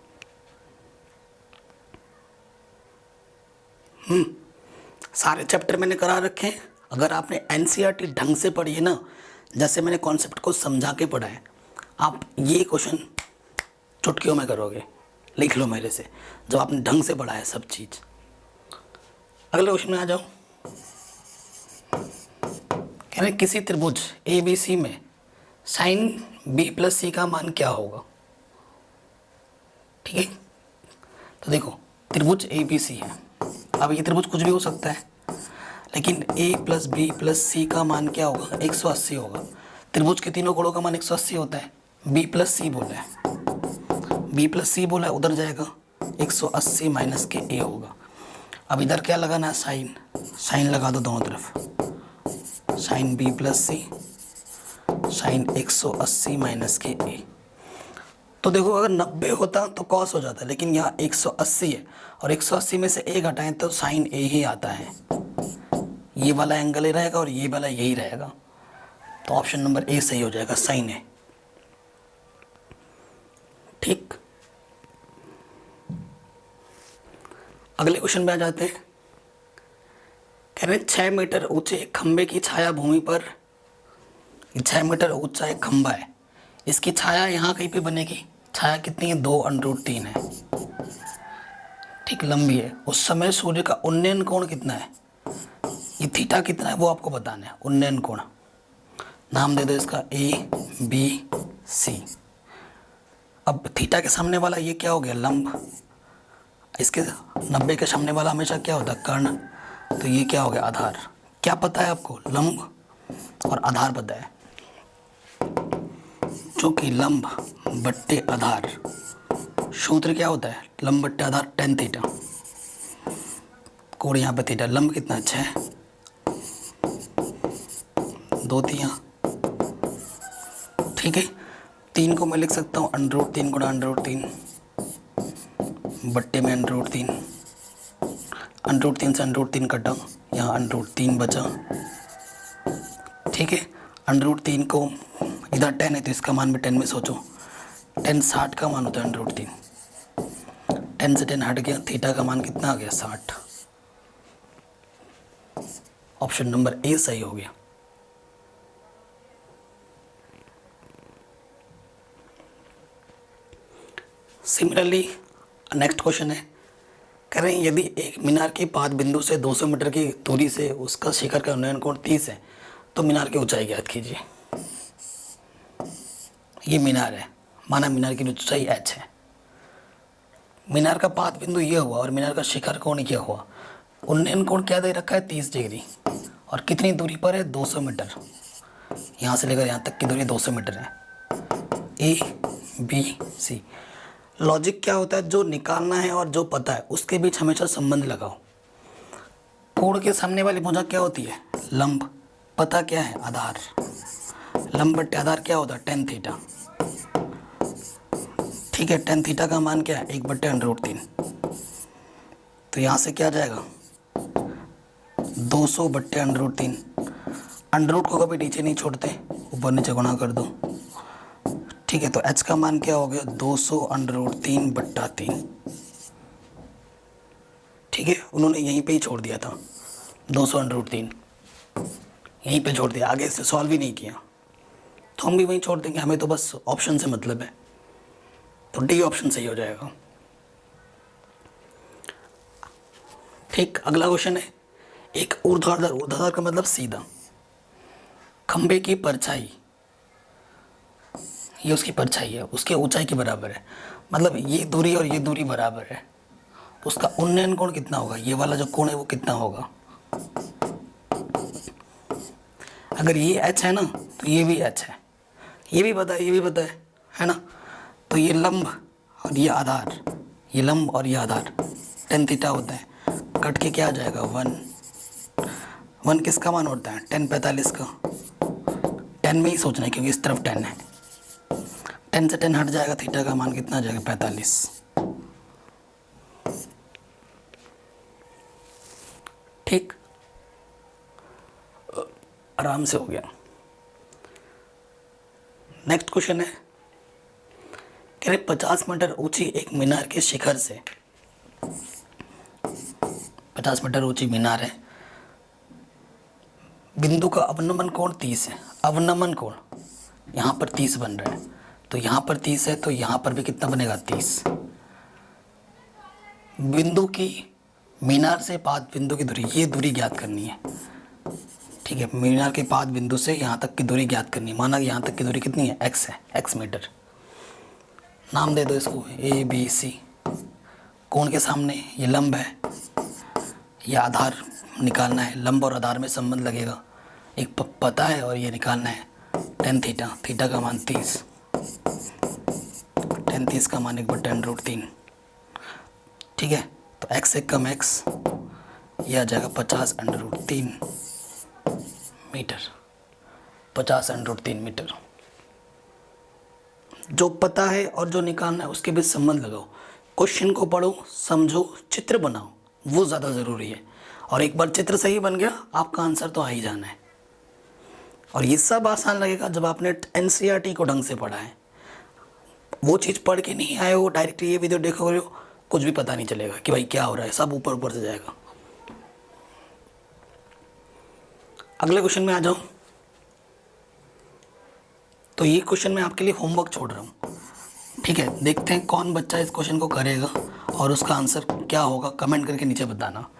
सारे चैप्टर मैंने करा रखे हैं। अगर आपने एनसीईआरटी ढंग से पढ़ी है ना, जैसे मैंने कॉन्सेप्ट को समझा के पढ़ा है, आप ये क्वेश्चन चुटकियों में करोगे। लिख लो मेरे से, जब आपने ढंग से पढ़ा है सब चीज़। अगले क्वेश्चन में आ जाओ। कह रहे किसी त्रिभुज ABC में sin B + C का मान क्या होगा। ठीक है, तो देखो त्रिभुज ABC है। अब ये त्रिभुज कुछ भी हो सकता है, लेकिन A + B + C का मान क्या होगा, 180 होगा। त्रिभुज के तीनों कोणों का मान 180 होता है। B + C बोला है, B + C बोला है, उधर जाएगा 180 माइनस के A होगा। अब इधर क्या लगाना है, साइन लगा दो दोनों तरफ। sin B + C sin 180 minus के A। तो देखो अगर 90 होता तो cos हो जाता, लेकिन यहाँ 180 है और 180 में से A घटाएं तो sin A ही आता है। ये वाला एंगल ही रहेगा और ये वाला यही रहेगा, तो ऑप्शन नंबर A सही हो जाएगा, sin A। ठीक, अगले क्वेश्चन में आ जाते हैं। कह रहे 6 मीटर ऊंचे खंबे की छाया भूमि पर, 6 मीटर ऊंचा एक खंबा है, इसकी छाया यहाँ कहीं पे बनेगी। छाया कितनी है, 2√3 है। ठीक, लंबी है। उस समय सूर्य का उन्नयन कोण कितना है, ये थीटा कितना है वो आपको बताना है। उन्नयन कोण नाम दे दो इसका ABC। अब थीटा के सामने वाला ये क्या हो गया, लंब। इसके 90 के सामने वाला हमेशा क्या होता है, कर्ण। तो ये क्या हो गया, आधार। क्या पता है आपको, लंब और आधार पता है, जो कि लंब बट्टे आधार, सूत्र क्या होता है, लंब बट्टे आधार tan थीटा। कोण यहाँ पे थीटा, लंब कितना 6, 2 तिया, ठीक है। 3 को मैं लिख सकता हूँ √3 गुणा √3 बट्टे में √3, √3 से √3 कटा, यहाँ √3 बचा, ठीक है। √3 को इधर 10 है तो इसका मान भी 10 में सोचो, 10 60 का मान होता है √3, 10 से 10 हट गया, थीटा का मान कितना आ गया 60। ऑप्शन नंबर ए सही हो गया। सिमिलरली नेक्स्ट क्वेश्चन है, कह रहे हैं यदि एक मीनार के पाद बिंदु से 200 मीटर की दूरी से उसका शिखर का उन्नयन कोण 30 है तो मीनार की ऊंचाई ज्ञात कीजिए। ये मीनार है, माना मीनार की ऊंचाई h है, मीनार का पाद बिंदु ये हुआ और मीनार का शिखर कोण ये हुआ। उन्नयन कोण क्या दे रखा है 30 डिग्री, और कितनी दूरी पर है 200 मीटर, यहाँ से लेकर यहाँ तक की दूरी 200 मीटर है। ABC लॉजिक क्या होता है, जो निकालना है और जो पता है उसके बीच हमेशा संबंध लगाओ। कोण के सामने वाली भुजा क्या होती है, लंब, पता क्या है आधार, लंब बट्टे आधार क्या होता है tan थीटा, ठीक है। tan थीटा का मान क्या है 1 बट्टे √3, तो यहाँ से क्या जाएगा 200 बट्टे √3, अंडरूट को कभी नीचे नहीं छोड़ते, ऊपर नीचे गुणा कर दो, ठीक है। तो h का मान क्या हो गया 200 √3 बट्टा 3, ठीक है। उन्होंने यहीं पे ही छोड़ दिया था 200 √3, यहीं पे छोड़ दिया, आगे से सॉल्व ही नहीं किया, तो हम भी वहीं छोड़ देंगे, हमें तो बस ऑप्शन से मतलब है, तो डी ऑप्शन सही हो जाएगा। ठीक, अगला क्वेश्चन है, एक ऊर्ध्वाधर, ऊर्ध्वाधर का मतलब सीधा, खंबे की परछाई, ये उसकी परछाई है, उसके ऊंचाई के बराबर है, मतलब ये दूरी और ये दूरी बराबर है, उसका उन्नयन कोण कितना होगा, ये वाला जो कोण है वो कितना होगा। अगर ये h है ना तो ये भी h है, ये भी पता है, ये भी पता है ना। तो ये लंब और ये आधार, ये लंब और ये आधार tan थीटा होता है, कट के क्या आ जाएगा 1 किसका मान होता है tan 45 का, 10 में ही सोचना है क्योंकि इस तरफ 10 है, 10 से 10 हट जाएगा, थीटा का मान कितना आ जाएगा 45, ठीक, आराम से हो गया। नेक्स्ट क्वेश्चन है, कह रहे 50 मीटर ऊंची एक मीनार के शिखर से, 50 मीटर ऊंची मीनार है, बिंदु का अवनमन कोण 30 है, अवनमन कोण यहाँ पर 30 बन रहा है, तो यहाँ पर 30 है तो यहाँ पर भी कितना बनेगा 30। बिंदु की, मीनार से पाद बिंदु की दूरी, ये दूरी ज्ञात करनी है, ठीक है। मीनार के पाद बिंदु से यहाँ तक की दूरी ज्ञात करनी है, माना यहाँ तक की दूरी कितनी है x है, x मीटर। नाम दे दो इसको ABC। कोण के सामने ये लंब है, ये आधार निकालना है, लंब और आधार में संबंध लगेगा, एक पता है और ये निकालना है tan थीटा, थीटा का मान 30, tan 30 का मान 1 बट्टे √3, ठीक है। तो x से कम x, यह आ जाएगा 50 √3 मीटर, 50 √3 मीटर। जो पता है और जो निकालना है उसके बीच संबंध लगाओ, क्वेश्चन को पढ़ो, समझो, चित्र बनाओ, वो ज़्यादा ज़रूरी है। और एक बार चित्र सही बन गया आपका आंसर तो आ ही जाना है। और ये सब आसान लगेगा जब आपने NCERT को ढंग से पढ़ा है। वो चीज़ पढ़ के नहीं आए हो, डायरेक्ट ये वीडियो देखोगे कुछ भी पता नहीं चलेगा कि भाई क्या हो रहा है, सब ऊपर ऊपर से जाएगा। अगले क्वेश्चन में आ जाओ। तो ये क्वेश्चन मैं आपके लिए होमवर्क छोड़ रहा हूँ, ठीक है। देखते हैं कौन बच्चा इस क्वेश्चन को करेगा और उसका आंसर क्या होगा कमेंट करके नीचे बताना।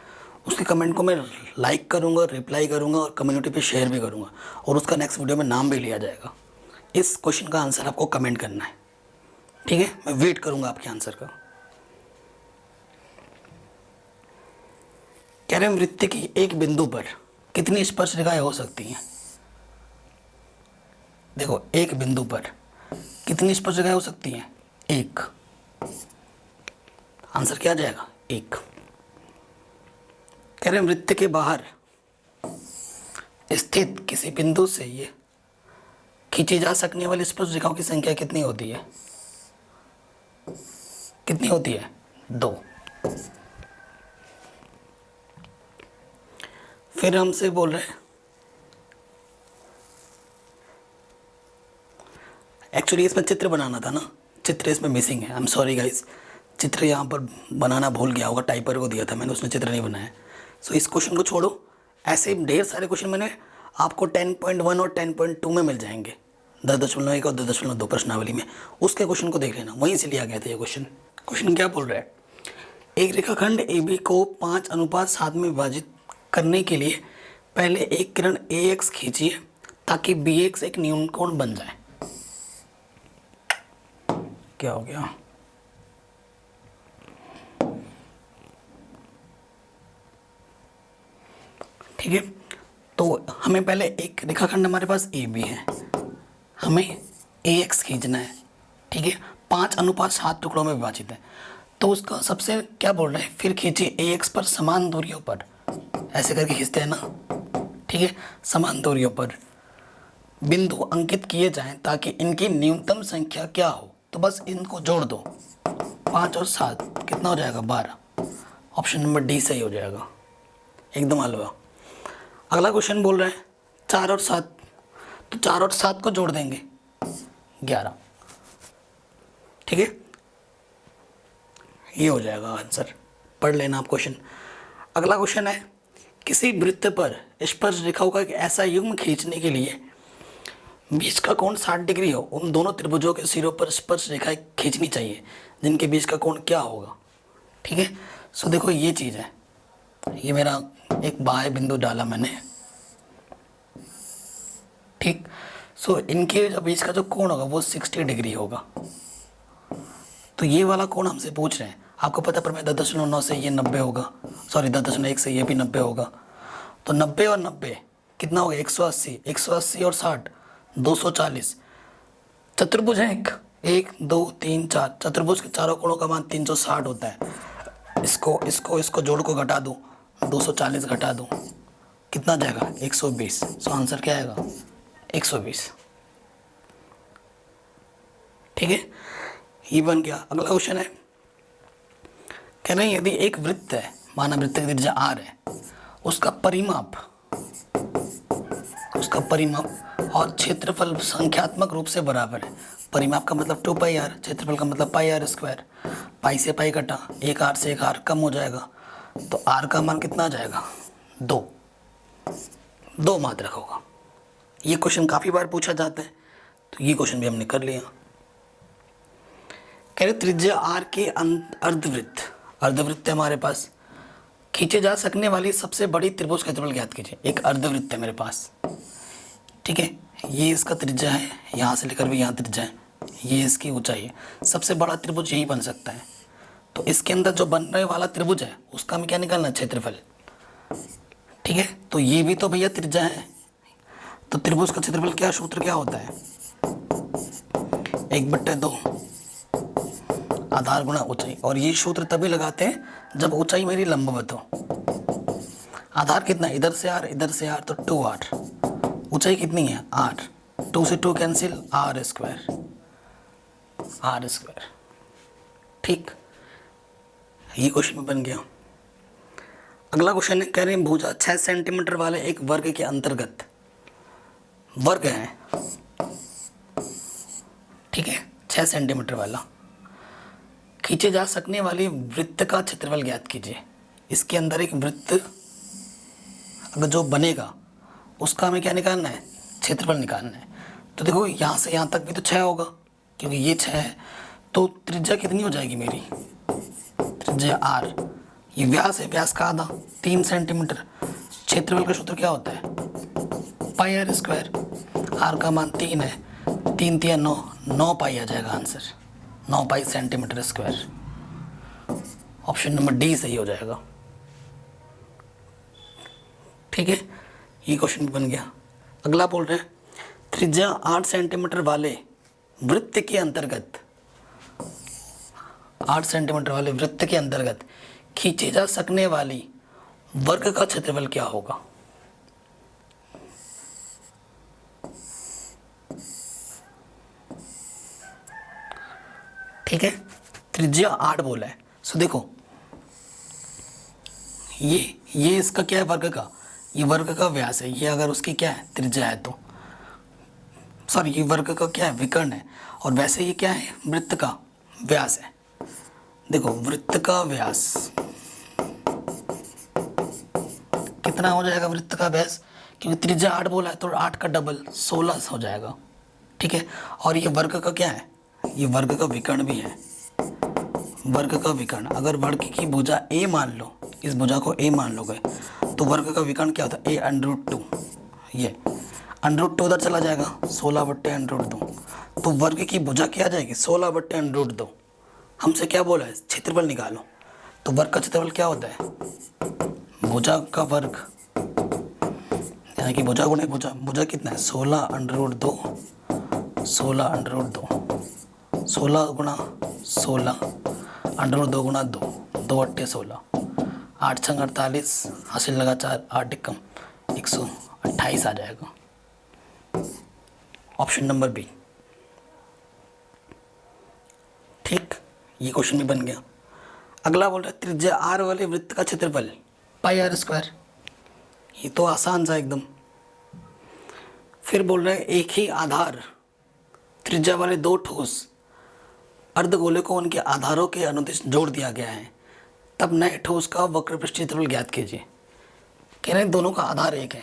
उसके कमेंट को मैं लाइक करूँगा, रिप्लाई करूँगा और कम्युनिटी पे शेयर भी करूँगा और उसका नेक्स्ट वीडियो में नाम भी लिया जाएगा। इस क्वेश्चन का आंसर आपको कमेंट करना है, ठीक है। मैं वेट करूँगा आपके आंसर का। कह रहे हैं वृत्त की एक बिंदु पर कितनी स्पर्श रेखाएं हो सकती हैं। देखो एक बिंदु पर कितनी स्पर्श रेखाएं हो सकती हैं, एक। आंसर क्या आ जाएगा, एक। कह रहे हैं वृत्त के बाहर स्थित किसी बिंदु से ये खींची जा सकने वाली स्पर्श रेखाओं की संख्या कितनी होती है, कितनी होती है, 2। फिर हमसे बोल रहे हैं, एक्चुअली इसमें चित्र बनाना था ना, चित्र इसमें मिसिंग है। आई एम सॉरी गाइस, चित्र यहाँ पर बनाना भूल गया होगा, टाइपर को दिया था मैंने, उसने चित्र नहीं बनाया। सो इस क्वेश्चन को छोड़ो। ऐसे ढेर सारे क्वेश्चन मैंने आपको 10.1 और 10.2 में मिल जाएंगे, 10.1 और 10.2 प्रश्नावली में। उसके क्वेश्चन को देख लेना, वहीं से लिया गया था ये क्वेश्चन। क्वेश्चन क्या बोल रहा है, एक रेखाखंड AB को 5:7 में विभाजित करने के लिए पहले एक किरण AX खींचिए ताकि BX एक न्यून कोण बन जाए। क्या हो गया, ठीक है। तो हमें पहले एक रेखाखंड हमारे पास AB है, हमें AX खींचना है, ठीक है। 5:7 टुकड़ों में विभाजित है। तो उसका सबसे क्या बोल रहे हैं, फिर खींचिए AX पर समान दूरियों पर, ऐसे करके खींचते हैं ना, ठीक है। समान दूरियों पर बिंदु अंकित किए जाएं ताकि इनकी न्यूनतम संख्या क्या हो। तो बस इनको जोड़ दो, 5 और 7 कितना हो जाएगा, 12। ऑप्शन नंबर डी सही हो जाएगा, एकदम हलवा। अगला क्वेश्चन बोल रहे हैं 4 और 7, तो 4 और 7 को जोड़ देंगे 11, ठीक है। ये हो जाएगा आंसर, पढ़ लेना आप क्वेश्चन। अगला क्वेश्चन है, किसी वृत्त पर स्पर्श रेखाओं का एक ऐसा युग्म खींचने के लिए बीच का कोण 60 डिग्री हो, उन दोनों त्रिभुजों के सिरों पर स्पर्श रेखाएं खींचनी चाहिए जिनके बीच का कोण क्या होगा, ठीक है। सो देखो ये चीज़ है, ये मेरा एक बाह्य बिंदु डाला मैंने, ठीक। सो इनके बीच का जो कोण होगा वो 60 डिग्री होगा। तो ये वाला कोण हमसे पूछ रहे हैं, आपको पता पर मैं 10.9 से ये 90 होगा, सॉरी 10.1 से ये भी 90 होगा। तो 90 और 90 कितना होगा, 180, 180 और 60 240। चतुर्भुज है एक, 1 2 3 4, चतुर्भुज के चारों कोणों का मान 360 होता है। इसको जोड़ को घटा दो, 240 घटा दो, कितना जाएगा, 120। सो आंसर क्या आएगा, 120, ठीक है। ये बन गया। अगला क्वेश्चन है, कह रहे हैं यदि एक वृत्त है, माना वृत्त की त्रिज्या r है, उसका परिमाप और क्षेत्रफल संख्यात्मक रूप से बराबर है। परिमाप का मतलब 2πr, क्षेत्रफल का मतलब πr²। पाई से पाई कटा, एक r से एक r कम हो जाएगा, तो r का मान कितना आ जाएगा, 2 मात्रक होगा। ये क्वेश्चन काफ़ी बार पूछा जाता है, तो ये क्वेश्चन भी हमने कर लिया। कह रहे त्रिज्या r के अर्धवृत्त है हमारे पास, खींचे जा सकने वाली सबसे बड़ी त्रिभुज का क्षेत्रफल ज्ञात कीजिए। एक अर्धवृत्त है मेरे पास, ठीक है। ये इसका त्रिज्या है, यहाँ से लेकर भी यहाँ त्रिज्या है, ये इसकी ऊंचाई है। सबसे बड़ा त्रिभुज यही बन सकता है। तो इसके अंदर जो बनने वाला त्रिभुज है उसका हमें क्या निकालना है, क्षेत्रफल, ठीक है। तो ये भी तो भैया त्रिज्या है, तो त्रिभुज का क्षेत्रफल क्या, सूत्र क्या होता है, 1/2 आधार गुणा ऊंचाई। और ये सूत्र तभी लगाते हैं जब ऊंचाई मेरी लंबवत हो। आधार कितना, इधर से r इधर से r, तो 2r। ऊंचाई कितनी है, r, 2 से 2 कैंसिल, r², ठीक। ये क्वेश्चन बन गया। अगला क्वेश्चन है, कह रहे हैं भुजा 6 सेंटीमीटर वाले एक वर्ग के अंतर्गत, वर्ग है, ठीक है, 6 सेंटीमीटर वाला, खींचे जा सकने वाली वृत्त का क्षेत्रफल ज्ञात कीजिए। इसके अंदर एक वृत्त अगर जो बनेगा उसका हमें क्या निकालना है, क्षेत्रफल निकालना है। तो देखो यहाँ से यहाँ तक भी तो 6 होगा, क्योंकि ये 6 है, तो त्रिज्या कितनी हो जाएगी मेरी, त्रिज्या r, ये व्यास है, व्यास का आधा 3 सेंटीमीटर। क्षेत्रफल का सूत्र क्या होता है? पाई आर स्क्वायर। r का मान 3 है, 3 3 9, 9 पाई आ जाएगा आंसर, 9 पाई centimetre square. Option number D सही हो जाएगा। ठीक है, ये क्वेश्चन बन गया। अगला बोल रहे हैं त्रिज्या 8 सेंटीमीटर वाले वृत्त के अंतर्गत, 8 सेंटीमीटर वाले वृत्त के अंतर्गत खींचे जा सकने वाली वर्ग का क्षेत्रफल क्या होगा? ठीक है, त्रिज्या 8 बोला है। सो देखो ये इसका क्या है? वर्ग का, ये वर्ग का व्यास है, ये अगर उसकी क्या है? त्रिज्या है तो सॉरी, ये वर्ग का क्या है? विकर्ण है। और वैसे ये क्या है? वृत्त का व्यास है। देखो वृत्त का व्यास कितना हो जाएगा? वृत्त का व्यास, क्योंकि त्रिज्या 8 बोला है तो 8 का डबल 16 हो जाएगा। ठीक है, और ये वर्ग का क्या है? ये वर्ग का विकर्ण भी है, वर्ग का विकर्ण। अगर वर्ग की भुजा a मान लो, इस भुजा को a मान लोगे तो वर्ग का विकर्ण क्या होता है? a√2। ये √2 उधर चला जाएगा, 16/√2। तो वर्ग की भुजा क्या आ जाएगी? 16/√2। हमसे क्या बोला है? क्षेत्रफल निकालो। तो वर्ग का क्षेत्रफल क्या होता है? भुजा का वर्ग, यानी कि भुजा गुणे भुजा। भुजा कितना है? 16√2, 16√2, 16 गुणा 16, √2 गुणा 2, 2 8 16, 8 छंग 48, हासिल लगा 4, 8 एकम 128 आ जाएगा। Option number B. ठीक, ये क्वेश्चन भी बन गया। अगला बोल रहा है त्रिज्या r वाले वृत्त का क्षेत्रफल पाई आर स्क्वायर। ये तो आसान सा एकदम। फिर बोल रहे हैं एक ही आधार त्रिज्या वाले 2 ठोस अर्धगोले को उनके आधारों के अनुदिश जोड़ दिया गया है, तब नए ठोस का वक्र पृष्ठीय क्षेत्रफल ज्ञात कीजिए। कह रहे हैं दोनों का आधार एक है,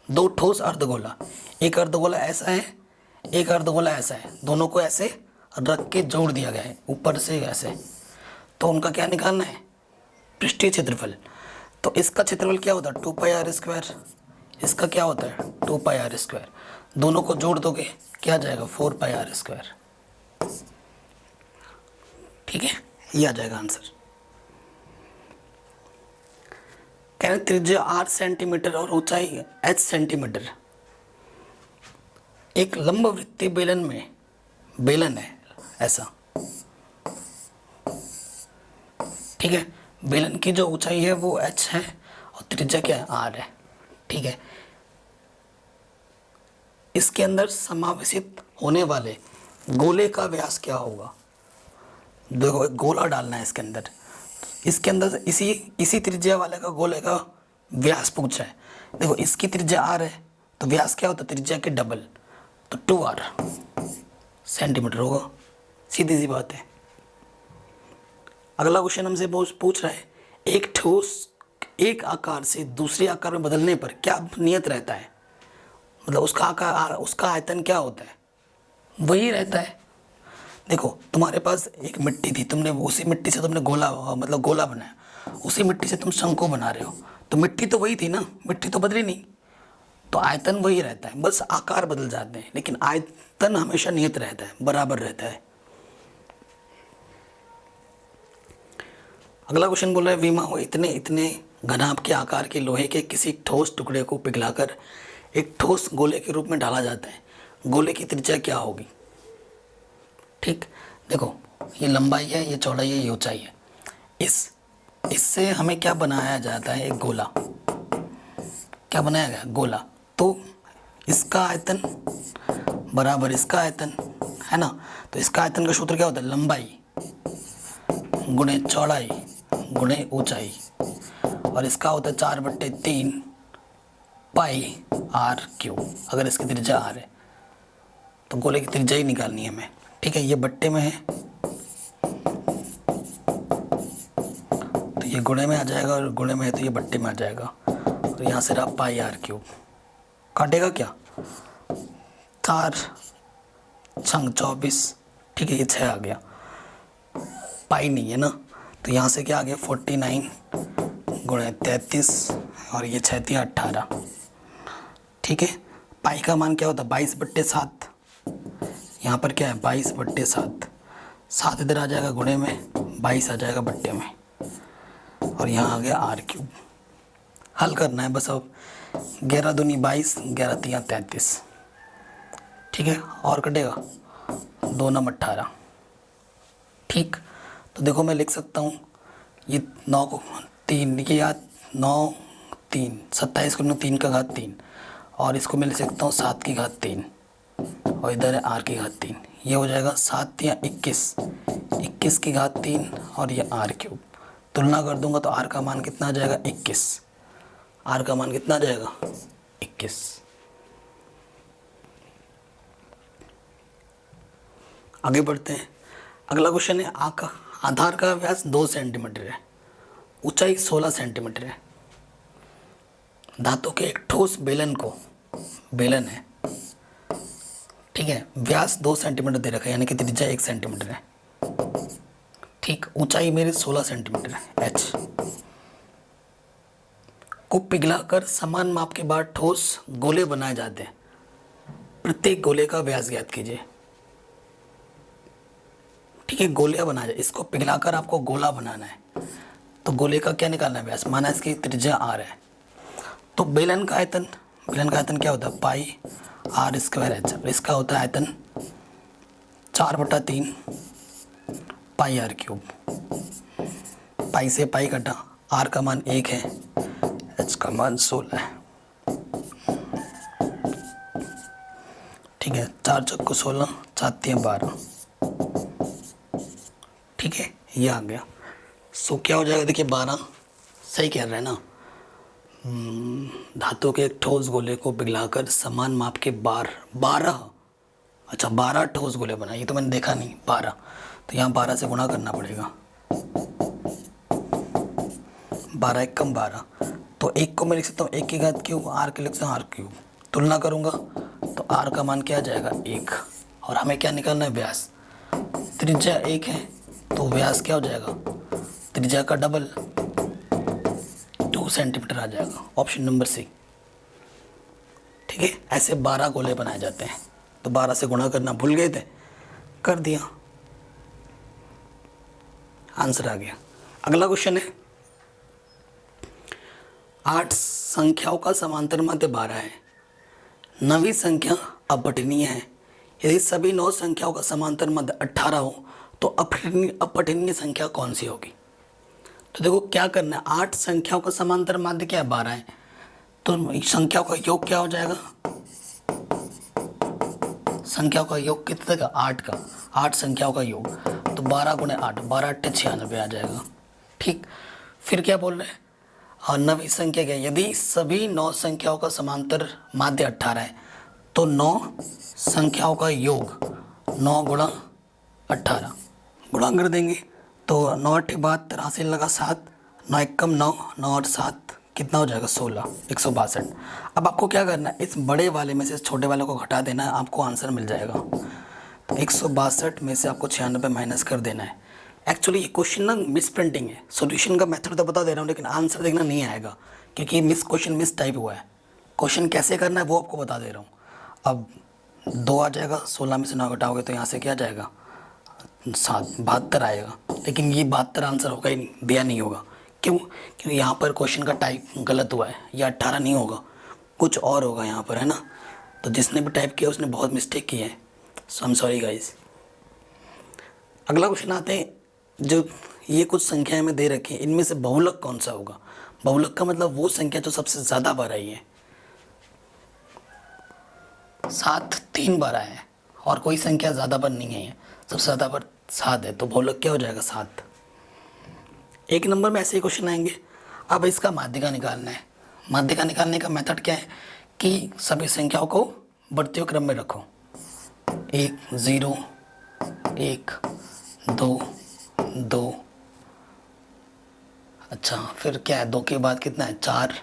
2 ठोस अर्धगोला, एक अर्धगोला ऐसा है, एक अर्धगोला ऐसा है, दोनों को ऐसे रख के जोड़ दिया गया है ऊपर से ऐसे। तो उनका क्या निकालना है? पृष्ठीय क्षेत्रफल। तो इसका क्षेत्रफल क्या होता है? 2 पाई आर स्क्वायर। इसका क्या होता है? 2 पाई आर स्क्वायर। दोनों को जोड़ दोगे क्या जाएगा? 4 पाई आर स्क्वायर। ठीक है, ये आ जाएगा आंसर। कह रहे त्रिज्या 8 सेंटीमीटर और ऊंचाई h सेंटीमीटर एक लंबवृत्तीय बेलन में, बेलन है ऐसा। ठीक है, बेलन की जो ऊंचाई है वो h है और त्रिज्या क्या है? r है। ठीक है, इसके अंदर समावेशित होने वाले गोले का व्यास क्या होगा? देखो एक गोला डालना है इसके अंदर, इसी त्रिज्या वाले का गोले का व्यास पूछा है। देखो इसकी त्रिज्या r है तो व्यास क्या होता है? त्रिज्या के डबल, तो 2r सेंटीमीटर होगा। सीधी सी बात है। अगला क्वेश्चन हमसे पूछ रहा है एक ठोस एक आकार से दूसरे आकार में बदलने पर क्या नियत रहता है? मतलब उसका आकार, उसका आयतन क्या होता है? वही रहता है। देखो तुम्हारे पास एक मिट्टी थी, तुमने उसी मिट्टी से तुमने गोला, मतलब गोला बनाया, उसी मिट्टी से तुम शंकु बना रहे हो, तो मिट्टी तो वही थी ना, मिट्टी तो बदली नहीं। तो आयतन वही रहता है, बस आकार बदल जाते हैं, लेकिन आयतन हमेशा नियत रहता है, बराबर रहता है। अगला क्वेश्चन बोल रहा है विमा इतने इतने घनाभ के आकार के लोहे के किसी ठोस टुकड़े को पिघलाकर एक ठोस गोले के रूप में ढाला जाता है, गोले की त्रिज्या क्या होगी? ठीक, देखो ये लंबाई है, ये चौड़ाई है, ये ऊंचाई है। इससे हमें क्या बनाया जाता है? एक गोला। क्या बनाया गया? गोला। तो इसका आयतन बराबर इसका आयतन है ना, तो इसका आयतन का सूत्र क्या होता है? लंबाई गुणे चौड़ाई गुणे ऊंचाई, और इसका होता है 4/3 पाई आर क्यूब। अगर इसकी त्रिज्या आर है तो गोले की त्रिज्या ही निकालनी है हमें। ठीक है, ये बट्टे में है तो ये गुणे में आ जाएगा, और गुणे में है तो ये बट्टे में आ जाएगा। तो यहाँ से रहा पाई आर क्यूब, काटेगा क्या? 4 छंग 24। ठीक है, ये 6 आ गया, पाई नहीं है ना, तो यहाँ से क्या आ गया 49 गुणे 33 और ये 6×18। ठीक है, पाई का मान क्या होता है 22/7। यहाँ पर क्या है 22/7, 7 इधर आ जाएगा गुणे में, 22 आ जाएगा बट्टे में, और यहाँ आ गया r3। हल करना है बस अब। 11 दूनी 22, 11 तिया 33। ठीक है, और कटेगा 2 9 18। ठीक, तो देखो मैं लिख सकता हूँ ये 9 को 3 लिखिए याद, 9 3 27 को 3 का घात 3, और इसको मैं लिख सकता हूँ 7 की घात 3, और इधर है r की घात 3। ये हो जाएगा 7 या 21, 21 की घात 3 और ये r3। तुलना कर दूंगा तो r का मान कितना आ जाएगा 21। r का मान कितना आ जाएगा 21। आगे बढ़ते हैं। अगला क्वेश्चन है आधार का व्यास 2 सेंटीमीटर है, ऊंचाई 16 सेंटीमीटर है। धातु के एक ठोस बेलन को, बेलन है ठीक है, व्यास 2 सेंटीमीटर दे रखा है, यानी कि त्रिज्या 1 सेंटीमीटर है। ठीक, ऊंचाई मेरी 16 सेंटीमीटर है h को पिघलाकर समान माप के बाद ठोस गोले बनाए जाते हैं। प्रत्येक गोले का व्यास ज्ञात कीजिए। ठीक है, गोले बनाया जाए, इसको पिघलाकर आपको गोला बनाना है, तो गोले का क्या निकालना है व्यास, माना इसकी त्रिज्या r है। तो बेलन का आयतन क्या होता है पाई r² h, इसका होता है आयतन 4/3 पाई r3। पाई से पाई कटा, r का मान 1 है, h का मान 16 है। ठीक है, 4 चक्को 16, 4 12। ठीक है, ये आ गया। सो क्या हो जाएगा देखिए 12, सही कह रहे हैं ना। धातु के एक ठोस गोले को पिघलाकर समान माप के 12 अच्छा 12 ठोस गोले बनाए, ये तो मैंने देखा नहीं 12, तो यहाँ 12 से गुणा करना पड़ेगा। 12 1 कम 12, तो 1 को मैं लिख सकता हूँ 1 की घात क्यूब, r के लिख सकता हूँ r3। तुलना करूँगा तो r का मान क्या आ जाएगा 1, और हमें क्या निकालना है व्यास। त्रिज्या 1 है तो व्यास क्या हो जाएगा, त्रिज्या का डबल 2 सेंटीमीटर आ जाएगा, ऑप्शन नंबर सी। ठीक है, ऐसे 12 गोले बनाए जाते हैं। तो 12 से गुणा करना भूल गए थे, कर दिया, आंसर आ गया। अगला क्वेश्चन है 8 संख्याओं का समांतर मध्य 12 है, 9वीं संख्या अपठनीय है। यदि सभी 9 संख्याओं का समांतर मध्य 18 हो तो अपठनीय संख्या कौन सी होगी। तो देखो क्या करना है, 8 संख्याओं का समांतर माध्य क्या है 12 है, तो संख्याओं का योग क्या हो जाएगा, संख्याओं का योग कितने का 8 का, 8 संख्याओं का योग, तो 12 गुणे 8, 12 8 96 आ जाएगा। ठीक, फिर क्या बोल रहे हैं, और 9वीं संख्या क्या है, यदि सभी 9 संख्याओं का समांतर माध्य 18 है तो 9 संख्याओं का योग 9 गुणा 18 गुणा कर देंगे, तो 9 8 72, हासिल लगा 7, 9 1 कम 9, 9 8 7 कितना हो जाएगा 16, 162। अब आपको क्या करना है, इस बड़े वाले में से इस छोटे वाले को घटा देना है, आपको आंसर मिल जाएगा। तो 162 में से आपको 96 माइनस कर देना है। एक्चुअली ये क्वेश्चन ना मिस प्रिंटिंग है, सॉल्यूशन का मेथड तो बता दे रहा हूँ लेकिन आंसर देखना नहीं आएगा, क्योंकि क्वेश्चन मिस टाइप हुआ है। क्वेश्चन कैसे करना है वो आपको बता दे रहा हूँ। अब 2 आ जाएगा, 16 में से 9 घटाओगे तो यहाँ से क्या जाएगा 7, 72 आएगा, लेकिन ये 72 आंसर होगा ही नहीं, दिया नहीं होगा। क्यों, क्योंकि यहाँ पर क्वेश्चन का टाइप गलत हुआ है, ये 18 नहीं होगा, कुछ और होगा यहाँ पर, है ना। तो जिसने भी टाइप किया उसने बहुत मिस्टेक की है, सो आई एम सॉरी गाइस। अगला क्वेश्चन आते हैं, जो ये कुछ संख्याएं में दे रखी हैं, इनमें से बहुलक कौन सा होगा। बहुलक का मतलब वो संख्या जो सबसे ज़्यादा बार आई है। 7 3 बार आया है और कोई संख्या ज़्यादा बार नहीं है, सबसे ज़्यादा बार 7 है, तो बहुलक क्या हो जाएगा 7। 1 नंबर में ऐसे ही क्वेश्चन आएंगे। अब इसका माध्यिका निकालना है। माध्यिका निकालने का मेथड क्या है कि सभी संख्याओं को बढ़ते हुए क्रम में रखो, 1 0 1 2 2, अच्छा फिर क्या है 2 के बाद कितना है 4,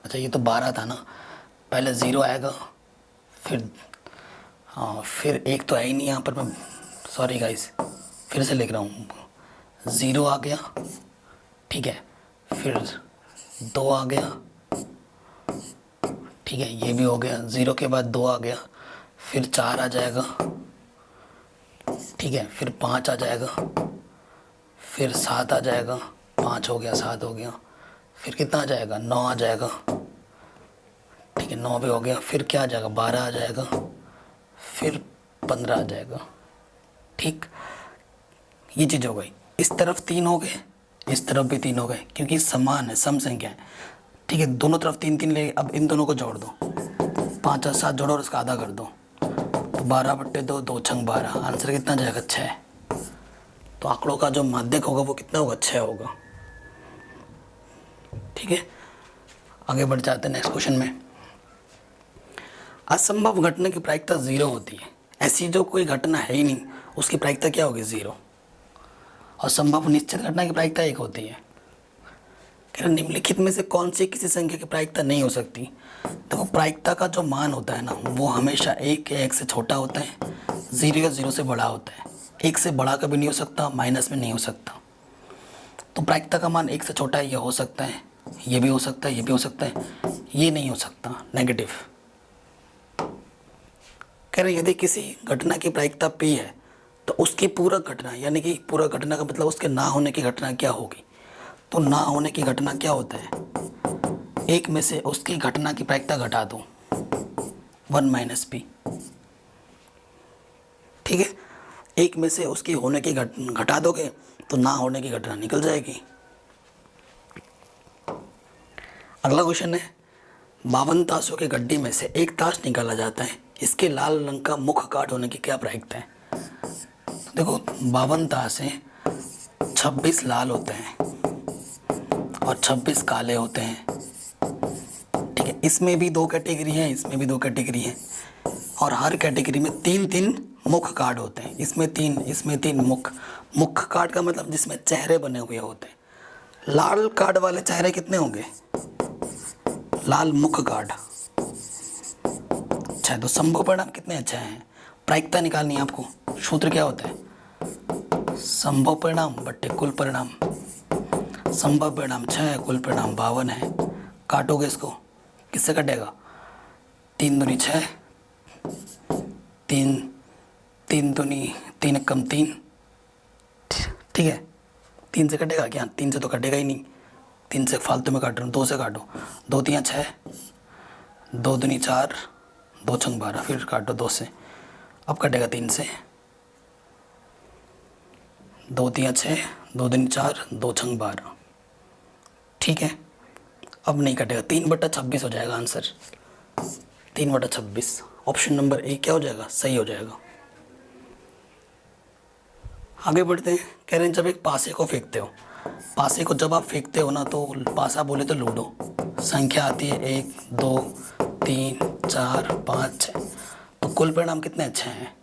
अच्छा ये तो 12 था ना, पहले 0 आएगा, फिर हाँ फिर 1 तो है ही नहीं यहाँ पर, मैं सॉरी गाइस, फिर से लिख रहा हूँ, 0 आ गया, ठीक है, फिर 2 आ गया, ठीक है, ये भी हो गया, 0 के बाद 2 आ गया, फिर 4 आ जाएगा, ठीक है, फिर 5 आ जाएगा, फिर 7 आ जाएगा, 5 हो गया, 7 हो गया, फिर कितना आ जाएगा, 9 आ जाएगा, ठीक है, 9 भी हो गया, फिर क्या आ जाएगा, 12 आ जाएगा, फिर 15 आ जाएगा, ठीक, ये चीज़ हो गई। इस तरफ 3 हो गए, इस तरफ भी 3 हो गए, क्योंकि समान है, सम संख्या है, ठीक है, दोनों तरफ 3 3 ले। अब इन दोनों को जोड़ दो, 5 और 7 जोड़ो और इसका आधा कर दो, तो 12/2, 2 छंग 12, आंसर कितना जाएगा, 6। तो आंकड़ों का जो माध्यक होगा वो कितना होगा, 6 होगा, ठीक है। आगे बढ़ जाते हैं नेक्स्ट क्वेश्चन में। असंभव घटना की प्रायिकता 0 होती है। ऐसी जो कोई घटना है ही नहीं उसकी प्रायिकता क्या होगी, 0। और संभव निश्चित घटना की प्रायिकता 1 होती है। कह रहे निम्नलिखित में से कौन सी किसी संख्या की प्रायिकता नहीं हो सकती। देखो प्रायिकता का जो मान होता है ना वो हमेशा 1 या 1 से छोटा होता है, 0 या 0 से बड़ा होता है। 1 से बड़ा कभी नहीं हो सकता, माइनस में नहीं हो सकता। तो प्रायिकता का मान 1 से छोटा है, ये हो सकता है, ये भी हो सकता है, ये भी हो सकता है, ये नहीं हो सकता, नेगेटिव। कह रहे यदि किसी घटना की प्रायिकता p है तो उसकी पूरक घटना, यानी कि पूरक घटना का मतलब उसके ना होने की घटना क्या होगी। तो ना होने की घटना क्या होता है, 1 में से उसकी घटना की प्रायिकता घटा दो, 1 - p, ठीक है। 1 में से उसकी होने की घटा दोगे तो ना होने की घटना निकल जाएगी। अगला क्वेश्चन है, 52 ताशों के गड्ढे में से एक ताश निकाला जाता है, इसके लाल रंग का मुख काट होने की क्या प्रायिकता है। देखो 52 ताश हैं, 26 लाल होते हैं और 26 काले होते हैं, ठीक है। इसमें भी 2 कैटेगरी हैं, इसमें भी 2 कैटेगरी हैं, और हर कैटेगरी में 3-3 मुख कार्ड होते हैं। इसमें 3, इसमें 3 मुख कार्ड का मतलब जिसमें चेहरे बने हुए होते हैं। लाल कार्ड वाले चेहरे कितने होंगे, लाल मुख कार्ड, अच्छा। तो संभव परिणाम कितने अच्छे हैं, प्रायिकता निकालनी है आपको। सूत्र क्या होता है, संभव परिणाम बट्टे कुल परिणाम। संभव परिणाम 6 है, कुल परिणाम 52 है। काटोगे इसको, किससे कटेगा, 3 दूनी 6, 3 दूनी 3 कम 3, ठीक है। 3 से कटेगा क्या, 3 से तो कटेगा ही नहीं, 3 से फालतू में काट रहा हूँ, 2 से काटो, 2 3 6, 2 दूनी 4, 2 छंग 12, फिर काटो 2 से, अब कटेगा 3 से, 2 3 6, 2 दूनी 4, 2 छंग 12, ठीक है। अब नहीं कटेगा, 3/26 हो जाएगा आंसर, 3/26। ऑप्शन नंबर ए क्या हो जाएगा, सही हो जाएगा। आगे बढ़ते हैं, कह रहे हैं जब एक पासे को फेंकते हो, पासे को जब आप फेंकते हो ना तो पासा बोले तो लूडो, संख्या आती है 1 2 3 4 5 6, तो कुल परिणाम कितने अच्छे हैं।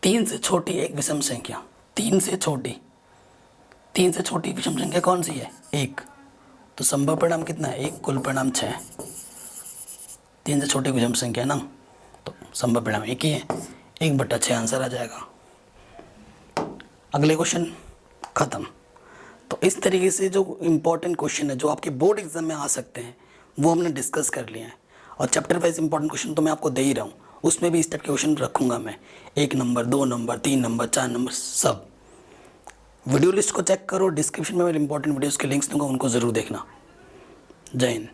3 से छोटी एक विषम संख्या, 3 से छोटी विषम संख्या कौन सी है, 1, तो संभव परिणाम कितना है, 1, कुल परिणाम 6। 3 से छोटी विषम संख्या ना, तो संभव परिणाम 1 ही है, 1/6 आंसर आ जाएगा। अगले क्वेश्चन खत्म। तो इस तरीके से जो इम्पोर्टेंट क्वेश्चन है जो आपके बोर्ड एग्जाम में आ सकते हैं वो हमने डिस्कस कर लिया है, और चैप्टर वाइज इंपॉर्टेंट क्वेश्चन तो मैं आपको दे ही रहा हूँ, उसमें भी इस टाइप के क्वेश्चन रखूँगा मैं, 1 नंबर 2 नंबर 3 नंबर 4 नंबर सब। वीडियो लिस्ट को चेक करो, डिस्क्रिप्शन में मेरे इंपॉर्टेंट वीडियोज़ के लिंक्स दूंगा, उनको ज़रूर देखना। जय हिंद।